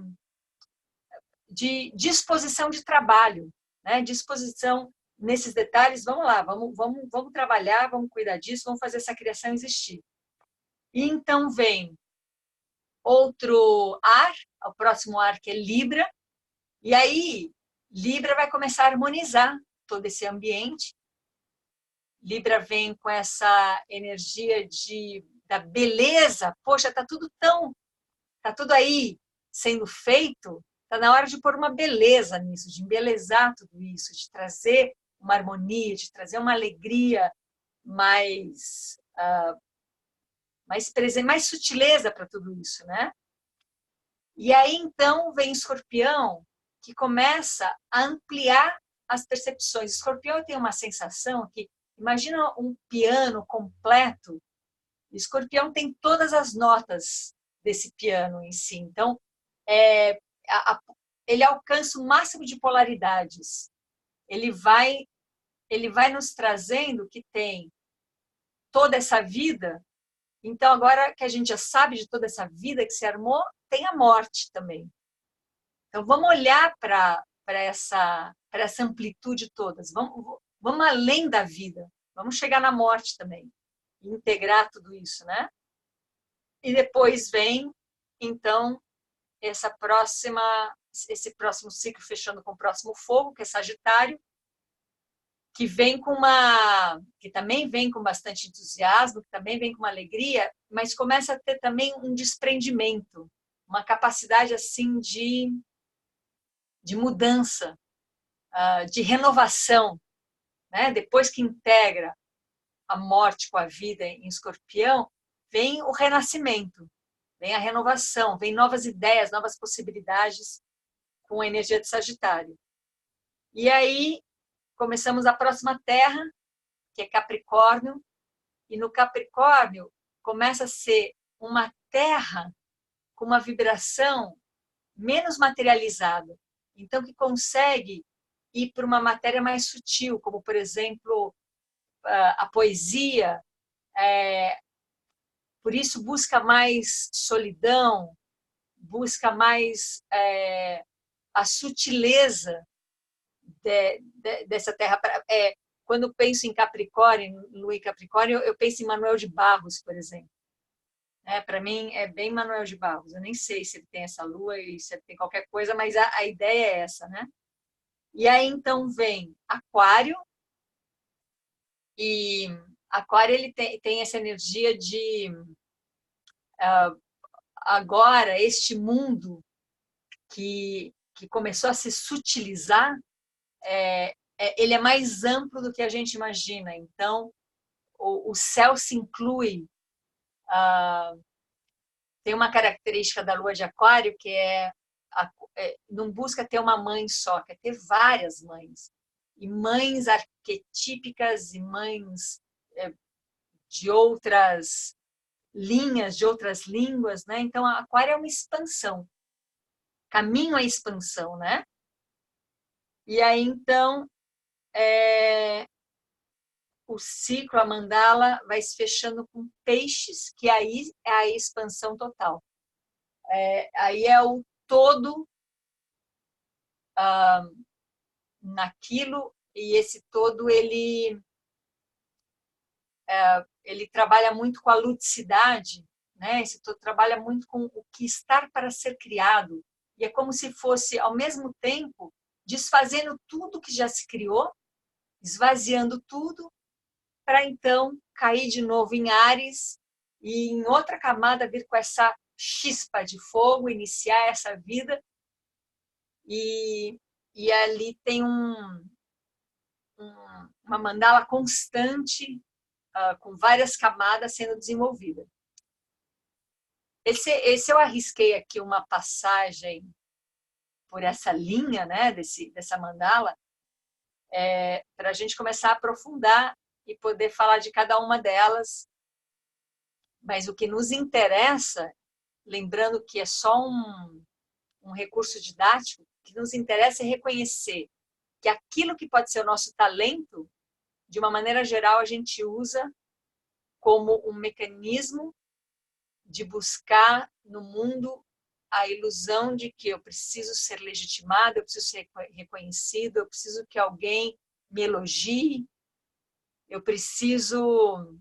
disposição de trabalho, né? Disposição nesses detalhes. Vamos lá, vamos trabalhar, vamos cuidar disso, vamos fazer essa criação existir. E então vem outro ar, o próximo ar que é Libra, e aí Libra vai começar a harmonizar todo esse ambiente. Libra vem com essa energia da beleza. Poxa, tá tudo aí sendo feito. Tá na hora de pôr uma beleza nisso, de embelezar tudo isso, de trazer uma harmonia, de trazer uma alegria mais presente, mais sutileza para tudo isso, né? E aí então vem Escorpião, que começa a ampliar as percepções. Escorpião tem uma sensação que, imagina um piano completo, Escorpião tem todas as notas desse piano em si. Então, ele alcança o máximo de polaridades. Ele vai nos trazendo que tem toda essa vida. Então, agora que a gente já sabe de toda essa vida que se armou, tem a morte também. Então, vamos olhar para essa amplitude toda. Vamos além da vida. Vamos chegar na morte também. E integrar tudo isso, né? E depois vem, então, esse próximo ciclo fechando com o próximo fogo, que é Sagitário, que também vem com bastante entusiasmo, que também vem com uma alegria, mas começa a ter também um desprendimento, uma capacidade assim de mudança, de renovação, né? Depois que integra a morte com a vida em Escorpião, vem o renascimento, vem a renovação, vem novas ideias, novas possibilidades com a energia de Sagitário. E aí começamos a próxima terra, que é Capricórnio, e no Capricórnio começa a ser uma terra com uma vibração menos materializada, então que consegue ir para uma matéria mais sutil, como, por exemplo, a poesia, por isso busca mais solidão, busca mais a sutileza dessa terra. Quando penso em Capricórnio, Lua e Capricórnio, eu penso em Manuel de Barros, por exemplo. Para mim, é bem Manuel de Barros. Eu nem sei se ele tem essa lua e se ele tem qualquer coisa, mas a ideia é essa, né? E aí, então, vem Aquário, e Aquário ele tem essa energia de agora, este mundo que começou a se sutilizar, ele é mais amplo do que a gente imagina. Então, o céu se inclui. Tem uma característica da lua de Aquário que não busca ter uma mãe só, quer ter várias mães. E mães arquetípicas e mães de outras linhas, de outras línguas, né? Então, a Aquário é uma expansão, caminho à expansão, né? E aí, então, o ciclo, a mandala, vai se fechando com peixes, que aí é a expansão total. Aí é o todo naquilo, e esse todo ele trabalha muito com a ludicidade, né? Esse todo trabalha muito com o que está para ser criado, e é como se fosse, ao mesmo tempo, desfazendo tudo que já se criou, esvaziando tudo, para então cair de novo em Áries e em outra camada vir com essa chispa de fogo, iniciar essa vida. E ali tem uma mandala constante, com várias camadas sendo desenvolvida. Esse eu arrisquei aqui uma passagem por essa linha, né, dessa mandala, para a gente começar a aprofundar e poder falar de cada uma delas Mas o que nos interessa, lembrando que é só um recurso didático, o que nos interessa é reconhecer que aquilo que pode ser o nosso talento, de uma maneira geral, a gente usa como um mecanismo de buscar no mundo a ilusão de que eu preciso ser legitimado, eu preciso ser reconhecido, eu preciso que alguém me elogie, eu preciso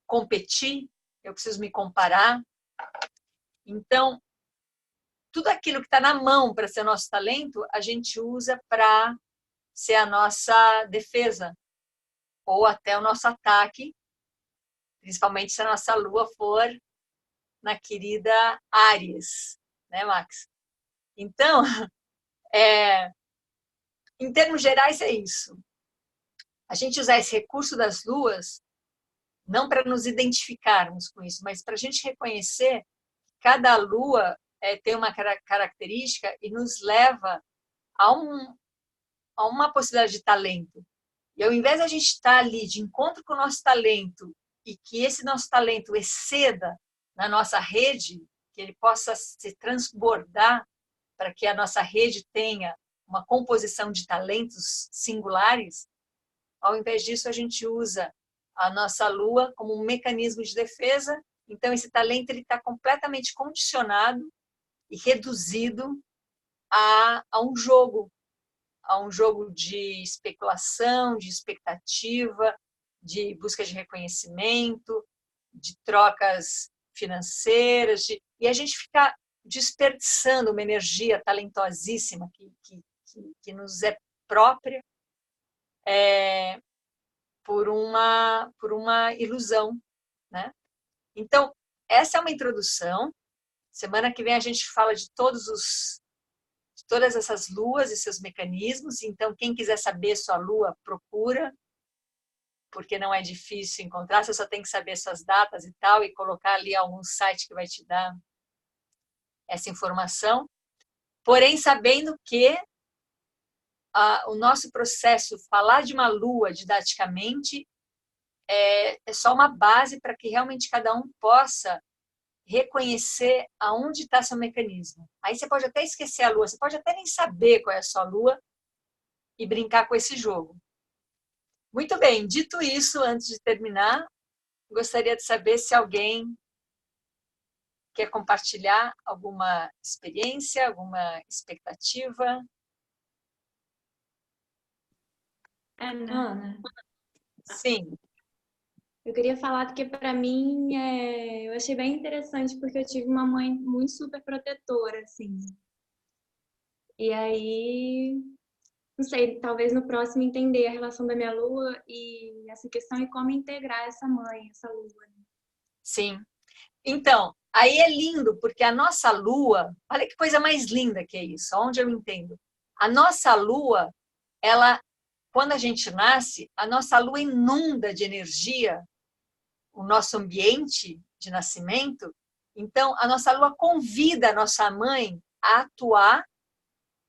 competir, eu preciso me comparar. Então, tudo aquilo que está na mão para ser nosso talento, a gente usa para ser a nossa defesa ou até o nosso ataque, principalmente se a nossa lua for na querida Áries, né, Max? Então, em termos gerais, é isso. A gente usar esse recurso das luas não para nos identificarmos com isso, mas para a gente reconhecer que cada lua tem uma característica e nos leva a, a uma possibilidade de talento. E ao invés de a gente estar ali de encontro com o nosso talento e que esse nosso talento exceda na nossa rede, que ele possa se transbordar para que a nossa rede tenha uma composição de talentos singulares, ao invés disso a gente usa a nossa lua como um mecanismo de defesa. Então esse talento ele está completamente condicionado e reduzido a um jogo de especulação, de expectativa, de busca de reconhecimento, de trocas financeiras, e a gente fica desperdiçando uma energia talentosíssima que nos é própria por uma ilusão, né? Então, essa é uma introdução. Semana que vem a gente fala de todas essas luas e seus mecanismos. Então, quem quiser saber sua lua, procura, porque não é difícil encontrar, você só tem que saber suas datas e tal, e colocar ali algum site que vai te dar essa informação. Porém, sabendo que o nosso processo, falar de uma lua didaticamente, é só uma base para que realmente cada um possa reconhecer aonde está seu mecanismo. Aí você pode até esquecer a lua, você pode até nem saber qual é a sua lua e brincar com esse jogo. Muito bem, dito isso, antes de terminar, gostaria de saber se alguém quer compartilhar alguma experiência, alguma expectativa. Ana, Sim. eu queria falar que para mim eu achei bem interessante porque eu tive uma mãe muito super protetora, assim. E aí, não sei, talvez no próximo entender a relação da minha lua e essa questão e como integrar essa mãe, essa lua. Sim. Então, aí é lindo, porque a nossa lua, olha que coisa mais linda que é isso, onde eu entendo. A nossa lua, ela, quando a gente nasce, a nossa lua inunda de energia o nosso ambiente de nascimento. Então, a nossa lua convida a nossa mãe a atuar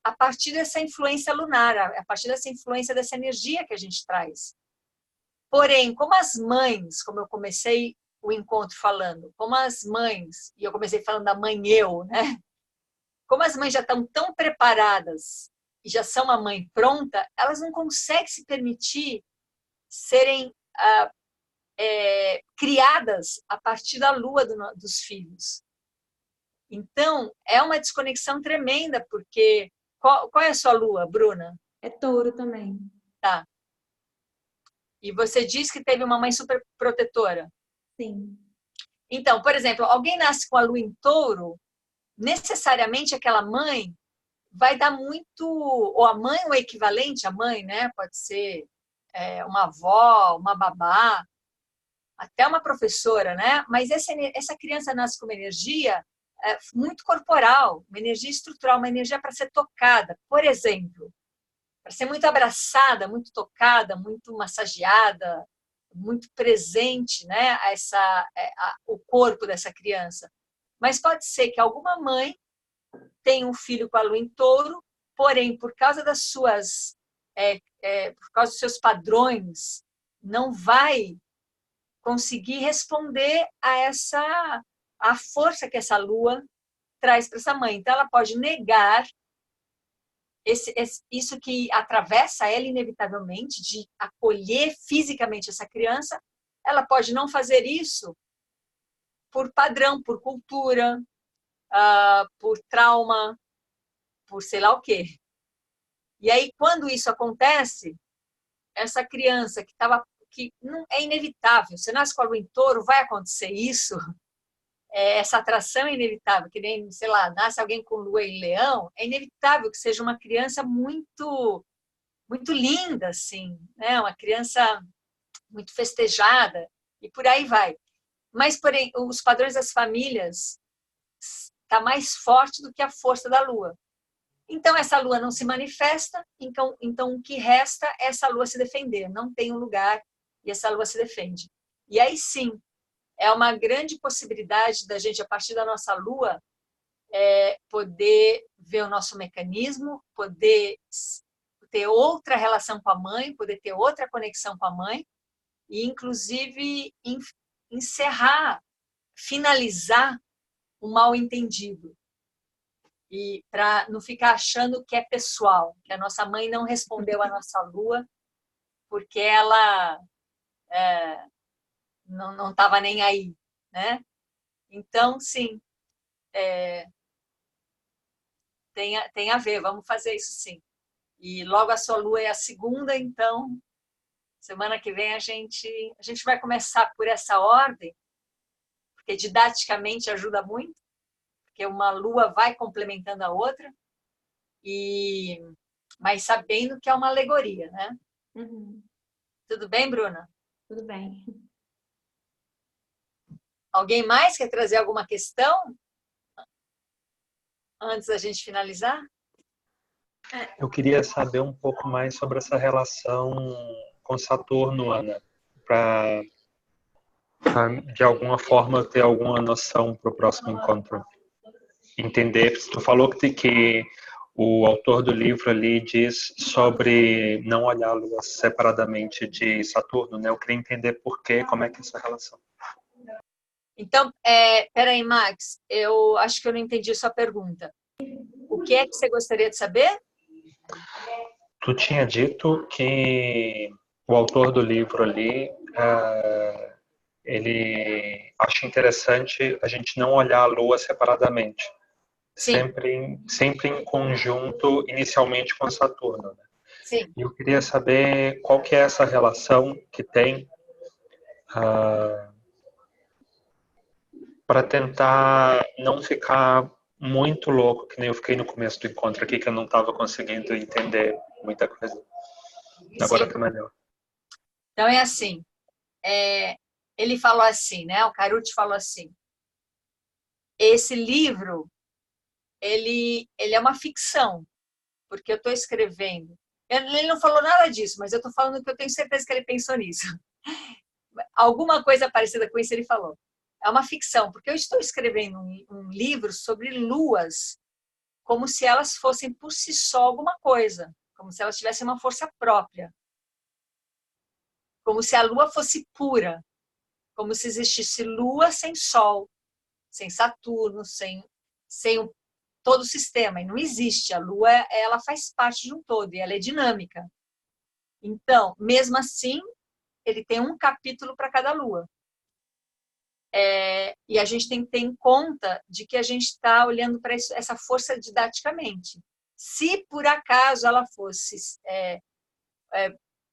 a partir dessa influência lunar, a partir dessa influência dessa energia que a gente traz. Porém, como as mães, como eu comecei o encontro falando, como as mães, e eu comecei falando da mãe eu, né? Como as mães já estão tão preparadas e já são uma mãe pronta, elas não conseguem se permitir serem criadas a partir da lua dos filhos. Então, é uma desconexão tremenda, porque qual é a sua lua, Bruna? É touro também. Tá. E você diz que teve uma mãe super protetora. Sim. Então, por exemplo, alguém nasce com a lua em touro, necessariamente aquela mãe vai dar muito, ou a mãe, o equivalente, a mãe, né? Pode ser uma avó, uma babá, até uma professora, né? Mas essa criança nasce com uma energia muito corporal, uma energia estrutural, uma energia para ser tocada. Por exemplo, para ser muito abraçada, muito tocada, muito massageada, muito presente, né? O corpo dessa criança. Mas pode ser que alguma mãe tenha um filho com a lua em touro, porém, por causa das suas, por causa dos seus padrões, não vai conseguir responder a força que essa lua traz para essa mãe. Então, ela pode negar isso que atravessa ela inevitavelmente, de acolher fisicamente essa criança. Ela pode não fazer isso por padrão, por cultura, por trauma, por sei lá o quê. E aí, quando isso acontece, essa criança que não é inevitável, você nasce com a lua em touro, vai acontecer isso, essa atração é inevitável, que nem, sei lá, nasce alguém com lua em leão, é inevitável que seja uma criança muito, muito linda, assim, né? Uma criança muito festejada, e por aí vai. Mas, porém, os padrões das famílias está mais forte do que a força da lua. Então, essa lua não se manifesta, então o que resta é essa lua se defender. Não tem um lugar e essa lua se defende. E aí sim, é uma grande possibilidade da gente, a partir da nossa lua, poder ver o nosso mecanismo, poder ter outra relação com a mãe, poder ter outra conexão com a mãe, e inclusive encerrar, finalizar o mal-entendido. E para não ficar achando que é pessoal, que a nossa mãe não respondeu à nossa lua porque ela não estava nem aí, né? Então, sim, tem a ver, vamos fazer isso sim. E logo a sua lua é a segunda, então, semana que vem a gente vai começar por essa ordem, porque didaticamente ajuda muito, porque uma lua vai complementando a outra, mas sabendo que é uma alegoria, né? Uhum. Tudo bem, Bruna? Tudo bem. Alguém mais quer trazer alguma questão antes da gente finalizar? Eu queria saber um pouco mais sobre essa relação com Saturno, Ana, para de alguma forma ter alguma noção para o próximo encontro. Entender, tu falou que o autor do livro ali diz sobre não olhar a Lua separadamente de Saturno, né? Eu queria entender por quê, como é que é essa relação. Então, peraí, Max, eu acho que eu não entendi a sua pergunta. O que é que você gostaria de saber? Tu tinha dito que o autor do livro ali, ele acha interessante a gente não olhar a Lua separadamente. Sim. Sempre em conjunto, inicialmente com Saturno. Né? Sim. E eu queria saber qual que é essa relação que tem para tentar não ficar muito louco, que nem eu fiquei no começo do encontro aqui, que eu não estava conseguindo entender muita coisa. Agora está melhor. Então é assim, ele falou assim, né? O Carucci falou assim, esse livro, ele é uma ficção, porque eu estou escrevendo. Ele não falou nada disso, mas eu estou falando que eu tenho certeza que ele pensou nisso. Alguma coisa parecida com isso ele falou. É uma ficção, porque eu estou escrevendo um livro sobre luas, como se elas fossem por si só alguma coisa, como se elas tivessem uma força própria. Como se a lua fosse pura, como se existisse lua sem sol, sem Saturno, sem todo o sistema. E não existe. A lua, ela faz parte de um todo e ela é dinâmica. Então, mesmo assim, ele tem um capítulo para cada lua. E a gente tem que ter em conta de que a gente está olhando para essa força didaticamente. Se por acaso ela fosse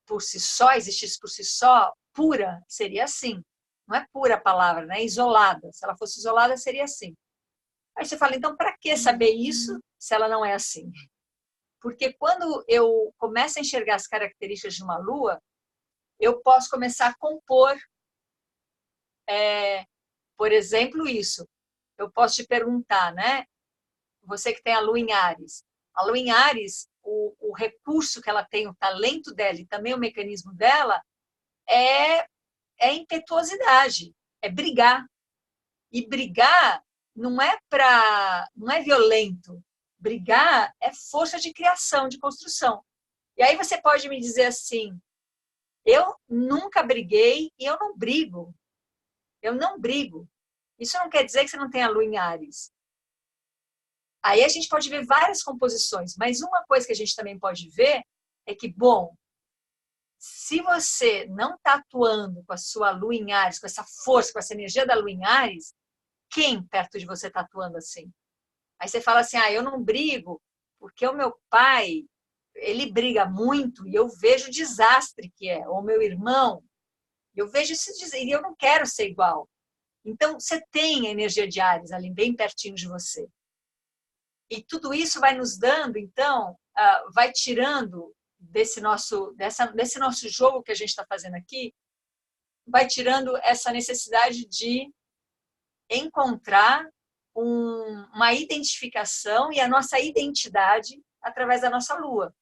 por si só, existisse por si só, pura, seria assim. Não é pura a palavra, né? Isolada. Se ela fosse isolada, seria assim. Aí você fala, então, para que saber isso se ela não é assim? Porque quando eu começo a enxergar as características de uma lua, eu posso começar a compor, por exemplo, isso. Eu posso te perguntar, né? Você que tem a lua em Áries. A lua em Áries, o recurso que ela tem, o talento dela e também o mecanismo dela é impetuosidade, é brigar. E brigar não é violento. Brigar é força de criação, de construção. E aí você pode me dizer assim, Eu nunca briguei e eu não brigo. Eu não brigo. Isso não quer dizer que você não tenha lua em Áries. Aí a gente pode ver várias composições, mas uma coisa que a gente também pode ver é que, bom, se você não está atuando com a sua lua em Áries, com essa força, com essa energia da lua em Áries, quem perto de você está atuando assim? Aí você fala assim, eu não brigo porque o meu pai, ele briga muito e eu vejo o desastre que é, ou meu irmão, eu vejo esse desastre e eu não quero ser igual. Então, você tem a energia de Áries ali bem pertinho de você. E tudo isso vai nos dando, então, vai tirando desse nosso jogo que a gente está fazendo aqui, vai tirando essa necessidade de encontrar uma identificação e a nossa identidade através da nossa lua,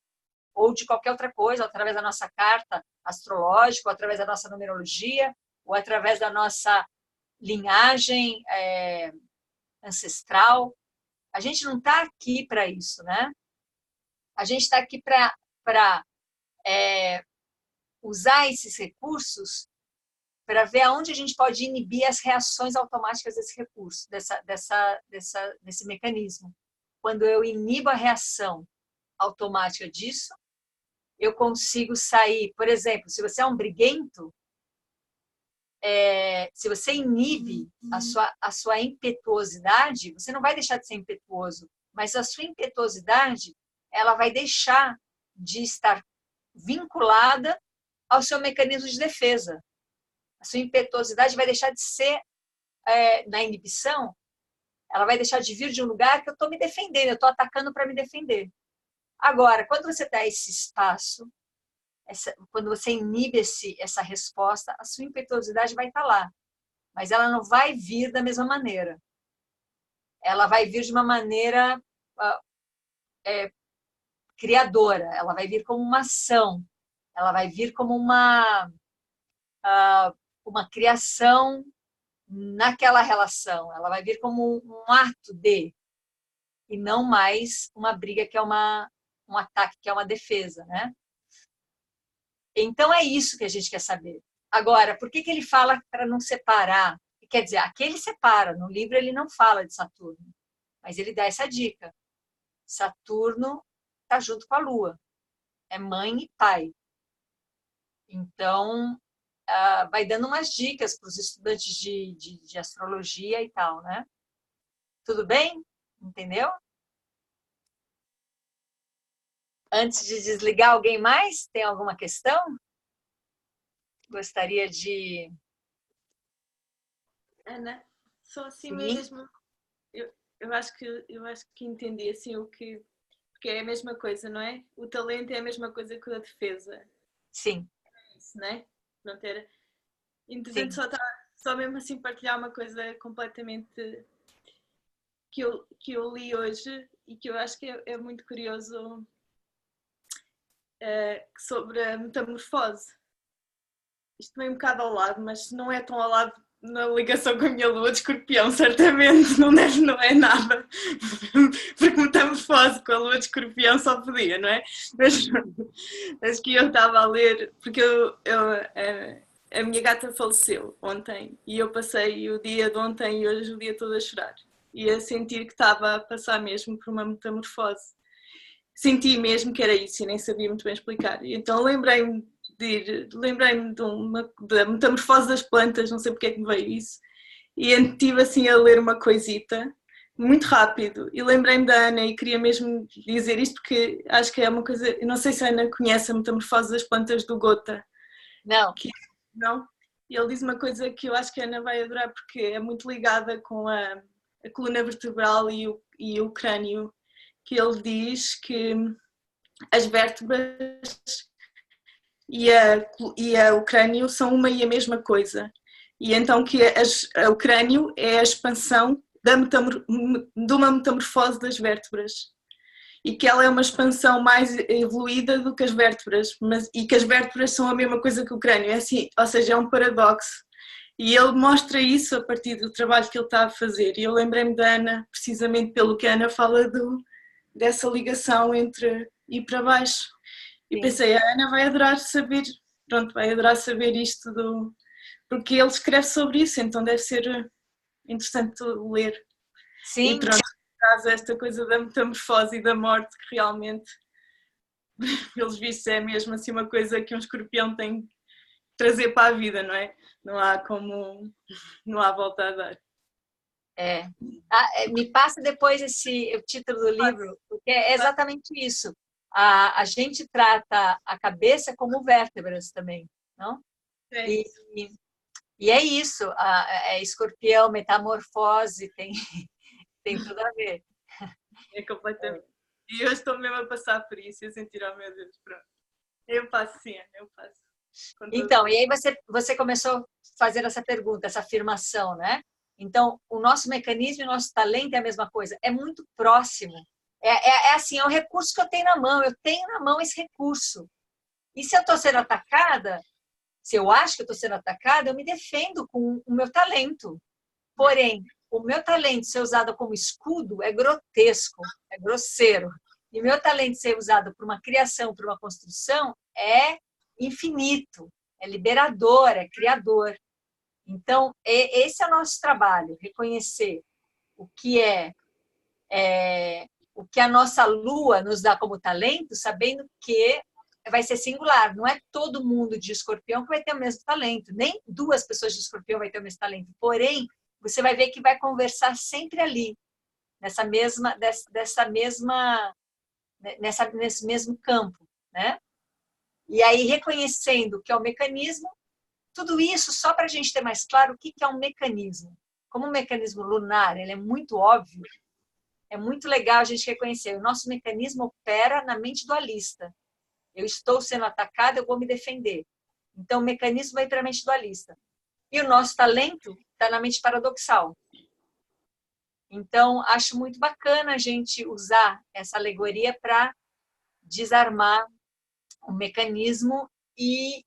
ou de qualquer outra coisa, ou através da nossa carta astrológica, ou através da nossa numerologia, ou através da nossa linhagem ancestral. A gente não está aqui para isso, né? A gente está aqui para usar esses recursos para ver aonde a gente pode inibir as reações automáticas desse recurso, desse mecanismo. Quando eu inibo a reação automática disso, eu consigo sair. Por exemplo, se você é um briguento, se você inibe a sua impetuosidade, você não vai deixar de ser impetuoso, mas a sua impetuosidade, ela vai deixar de estar vinculada ao seu mecanismo de defesa. A sua impetuosidade vai deixar de ser, na inibição, ela vai deixar de vir de um lugar que eu estou me defendendo, eu estou atacando para me defender. Agora, quando você dá esse espaço, quando você inibe essa resposta, a sua impetuosidade vai estar lá, mas ela não vai vir da mesma maneira. Ela vai vir de uma maneira criadora, ela vai vir como uma ação, ela vai vir como uma criação naquela relação, ela vai vir como um ato de, e não mais uma briga que é um ataque, que é uma defesa, né? Então é isso que a gente quer saber. Agora, por que ele fala para não separar? Quer dizer, aqui ele separa, no livro ele não fala de Saturno, mas ele dá essa dica. Saturno está junto com a Lua, é mãe e pai. Então, vai dando umas dicas para os estudantes de astrologia e tal, né? Tudo bem? Entendeu? Antes de desligar, alguém mais tem alguma questão? Gostaria de... Ana, só assim Sim. mesmo, eu acho que entendi assim porque é a mesma coisa, não é? O talento é a mesma coisa que a defesa. Sim. Isso, não é? Não ter... Entretanto, só mesmo assim partilhar uma coisa completamente que eu li hoje e que eu acho que é muito curioso sobre a metamorfose. Isto vem um bocado ao lado, mas não é tão ao lado na ligação com a minha lua de Escorpião, certamente, não é nada, porque metamorfose com a lua de Escorpião só podia, não é? Mas que eu estava a ler, porque a minha gata faleceu ontem e eu passei o dia de ontem e hoje o dia todo a chorar e a sentir que estava a passar mesmo por uma metamorfose. Senti mesmo que era isso e nem sabia muito bem explicar. E então lembrei-me da metamorfose das plantas, não sei porque é que me veio isso, e estive assim a ler uma coisita muito rápido e lembrei-me da Ana e queria mesmo dizer isto porque acho que é uma coisa, eu não sei se a Ana conhece a metamorfose das plantas do Gotha. Não. Não? E ele diz uma coisa que eu acho que a Ana vai adorar porque é muito ligada com a coluna vertebral e o crânio, que ele diz que as vértebras e o crânio são uma e a mesma coisa. E então que o crânio é a expansão de uma metamorfose das vértebras. E que ela é uma expansão mais evoluída do que as vértebras. E que as vértebras são a mesma coisa que o crânio. É assim, ou seja, é um paradoxo. E ele mostra isso a partir do trabalho que ele está a fazer. E eu lembrei-me da Ana, precisamente pelo que a Ana fala dessa ligação entre ir para baixo. E pensei, a Ana vai adorar saber pronto, vai adorar saber isto porque ele escreve sobre isso, então deve ser interessante ler. Sim. E pronto, no caso, esta coisa da metamorfose e da morte, que realmente, pelos vistos, é mesmo assim uma coisa que um escorpião tem que trazer para a vida, não é? Não há volta a dar. Me passa depois o título do livro, porque é exatamente isso. A gente trata a cabeça como vértebras também, não? E é isso, escorpião, metamorfose, tem tudo a ver. É completamente. E eu estou mesmo a passar por isso e a sentir, oh meu Deus, pronto. Eu passo sim, eu passo. Então, e aí você começou a fazer essa pergunta, essa afirmação, né? Então, o nosso mecanismo e o nosso talento é a mesma coisa, é muito próximo. É assim, é um recurso que eu tenho na mão, eu tenho na mão esse recurso. E se eu estou sendo atacada, se eu acho que eu estou sendo atacada, eu me defendo com o meu talento. Porém, o meu talento ser usado como escudo é grotesco, é grosseiro. E o meu talento ser usado para uma criação, para uma construção, é infinito, é liberador, é criador. Então, esse é o nosso trabalho, reconhecer o que o que a nossa lua nos dá como talento, sabendo que vai ser singular. Não é todo mundo de escorpião que vai ter o mesmo talento, nem duas pessoas de escorpião vai ter o mesmo talento. Porém, você vai ver que vai conversar sempre ali, nesse mesmo campo, né? E aí, reconhecendo que é o mecanismo, tudo isso só para a gente ter mais claro o que é um mecanismo. Como um mecanismo lunar, ele é muito óbvio, é muito legal a gente reconhecer. O nosso mecanismo opera na mente dualista. Eu estou sendo atacada, eu vou me defender. Então, o mecanismo vai para a mente dualista. E o nosso talento está na mente paradoxal. Então, acho muito bacana a gente usar essa alegoria para desarmar o mecanismo e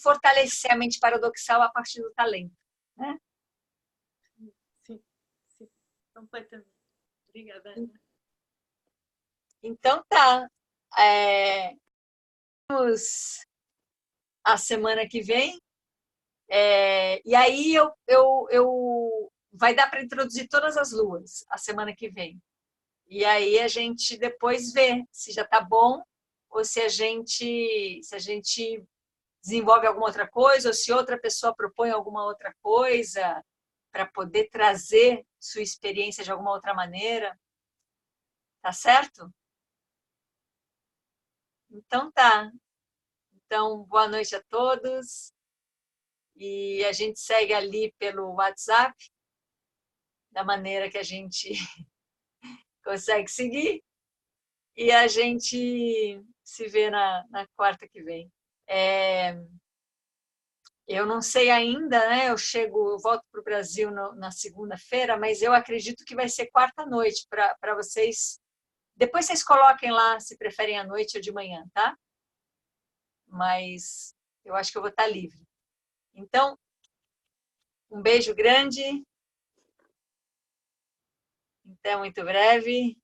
fortalecer a mente paradoxal a partir do talento, né? Sim, completamente. Obrigada, Ana. Então tá. Vamos a semana que vem. E aí vai dar para introduzir todas as luas a semana que vem. E aí a gente depois vê se já está bom ou se a gente desenvolve alguma outra coisa ou se outra pessoa propõe alguma outra coisa para poder trazer sua experiência de alguma outra maneira. Tá certo? Então tá. Então, boa noite a todos. E a gente segue ali pelo WhatsApp, da maneira que a gente consegue seguir. E a gente se vê na quarta que vem. Eu não sei ainda, né? Eu volto para o Brasil na segunda-feira, mas eu acredito que vai ser quarta-noite para vocês. Depois vocês coloquem lá se preferem à noite ou de manhã, tá? Mas eu acho que eu vou estar livre. Então, um beijo grande. Até muito breve.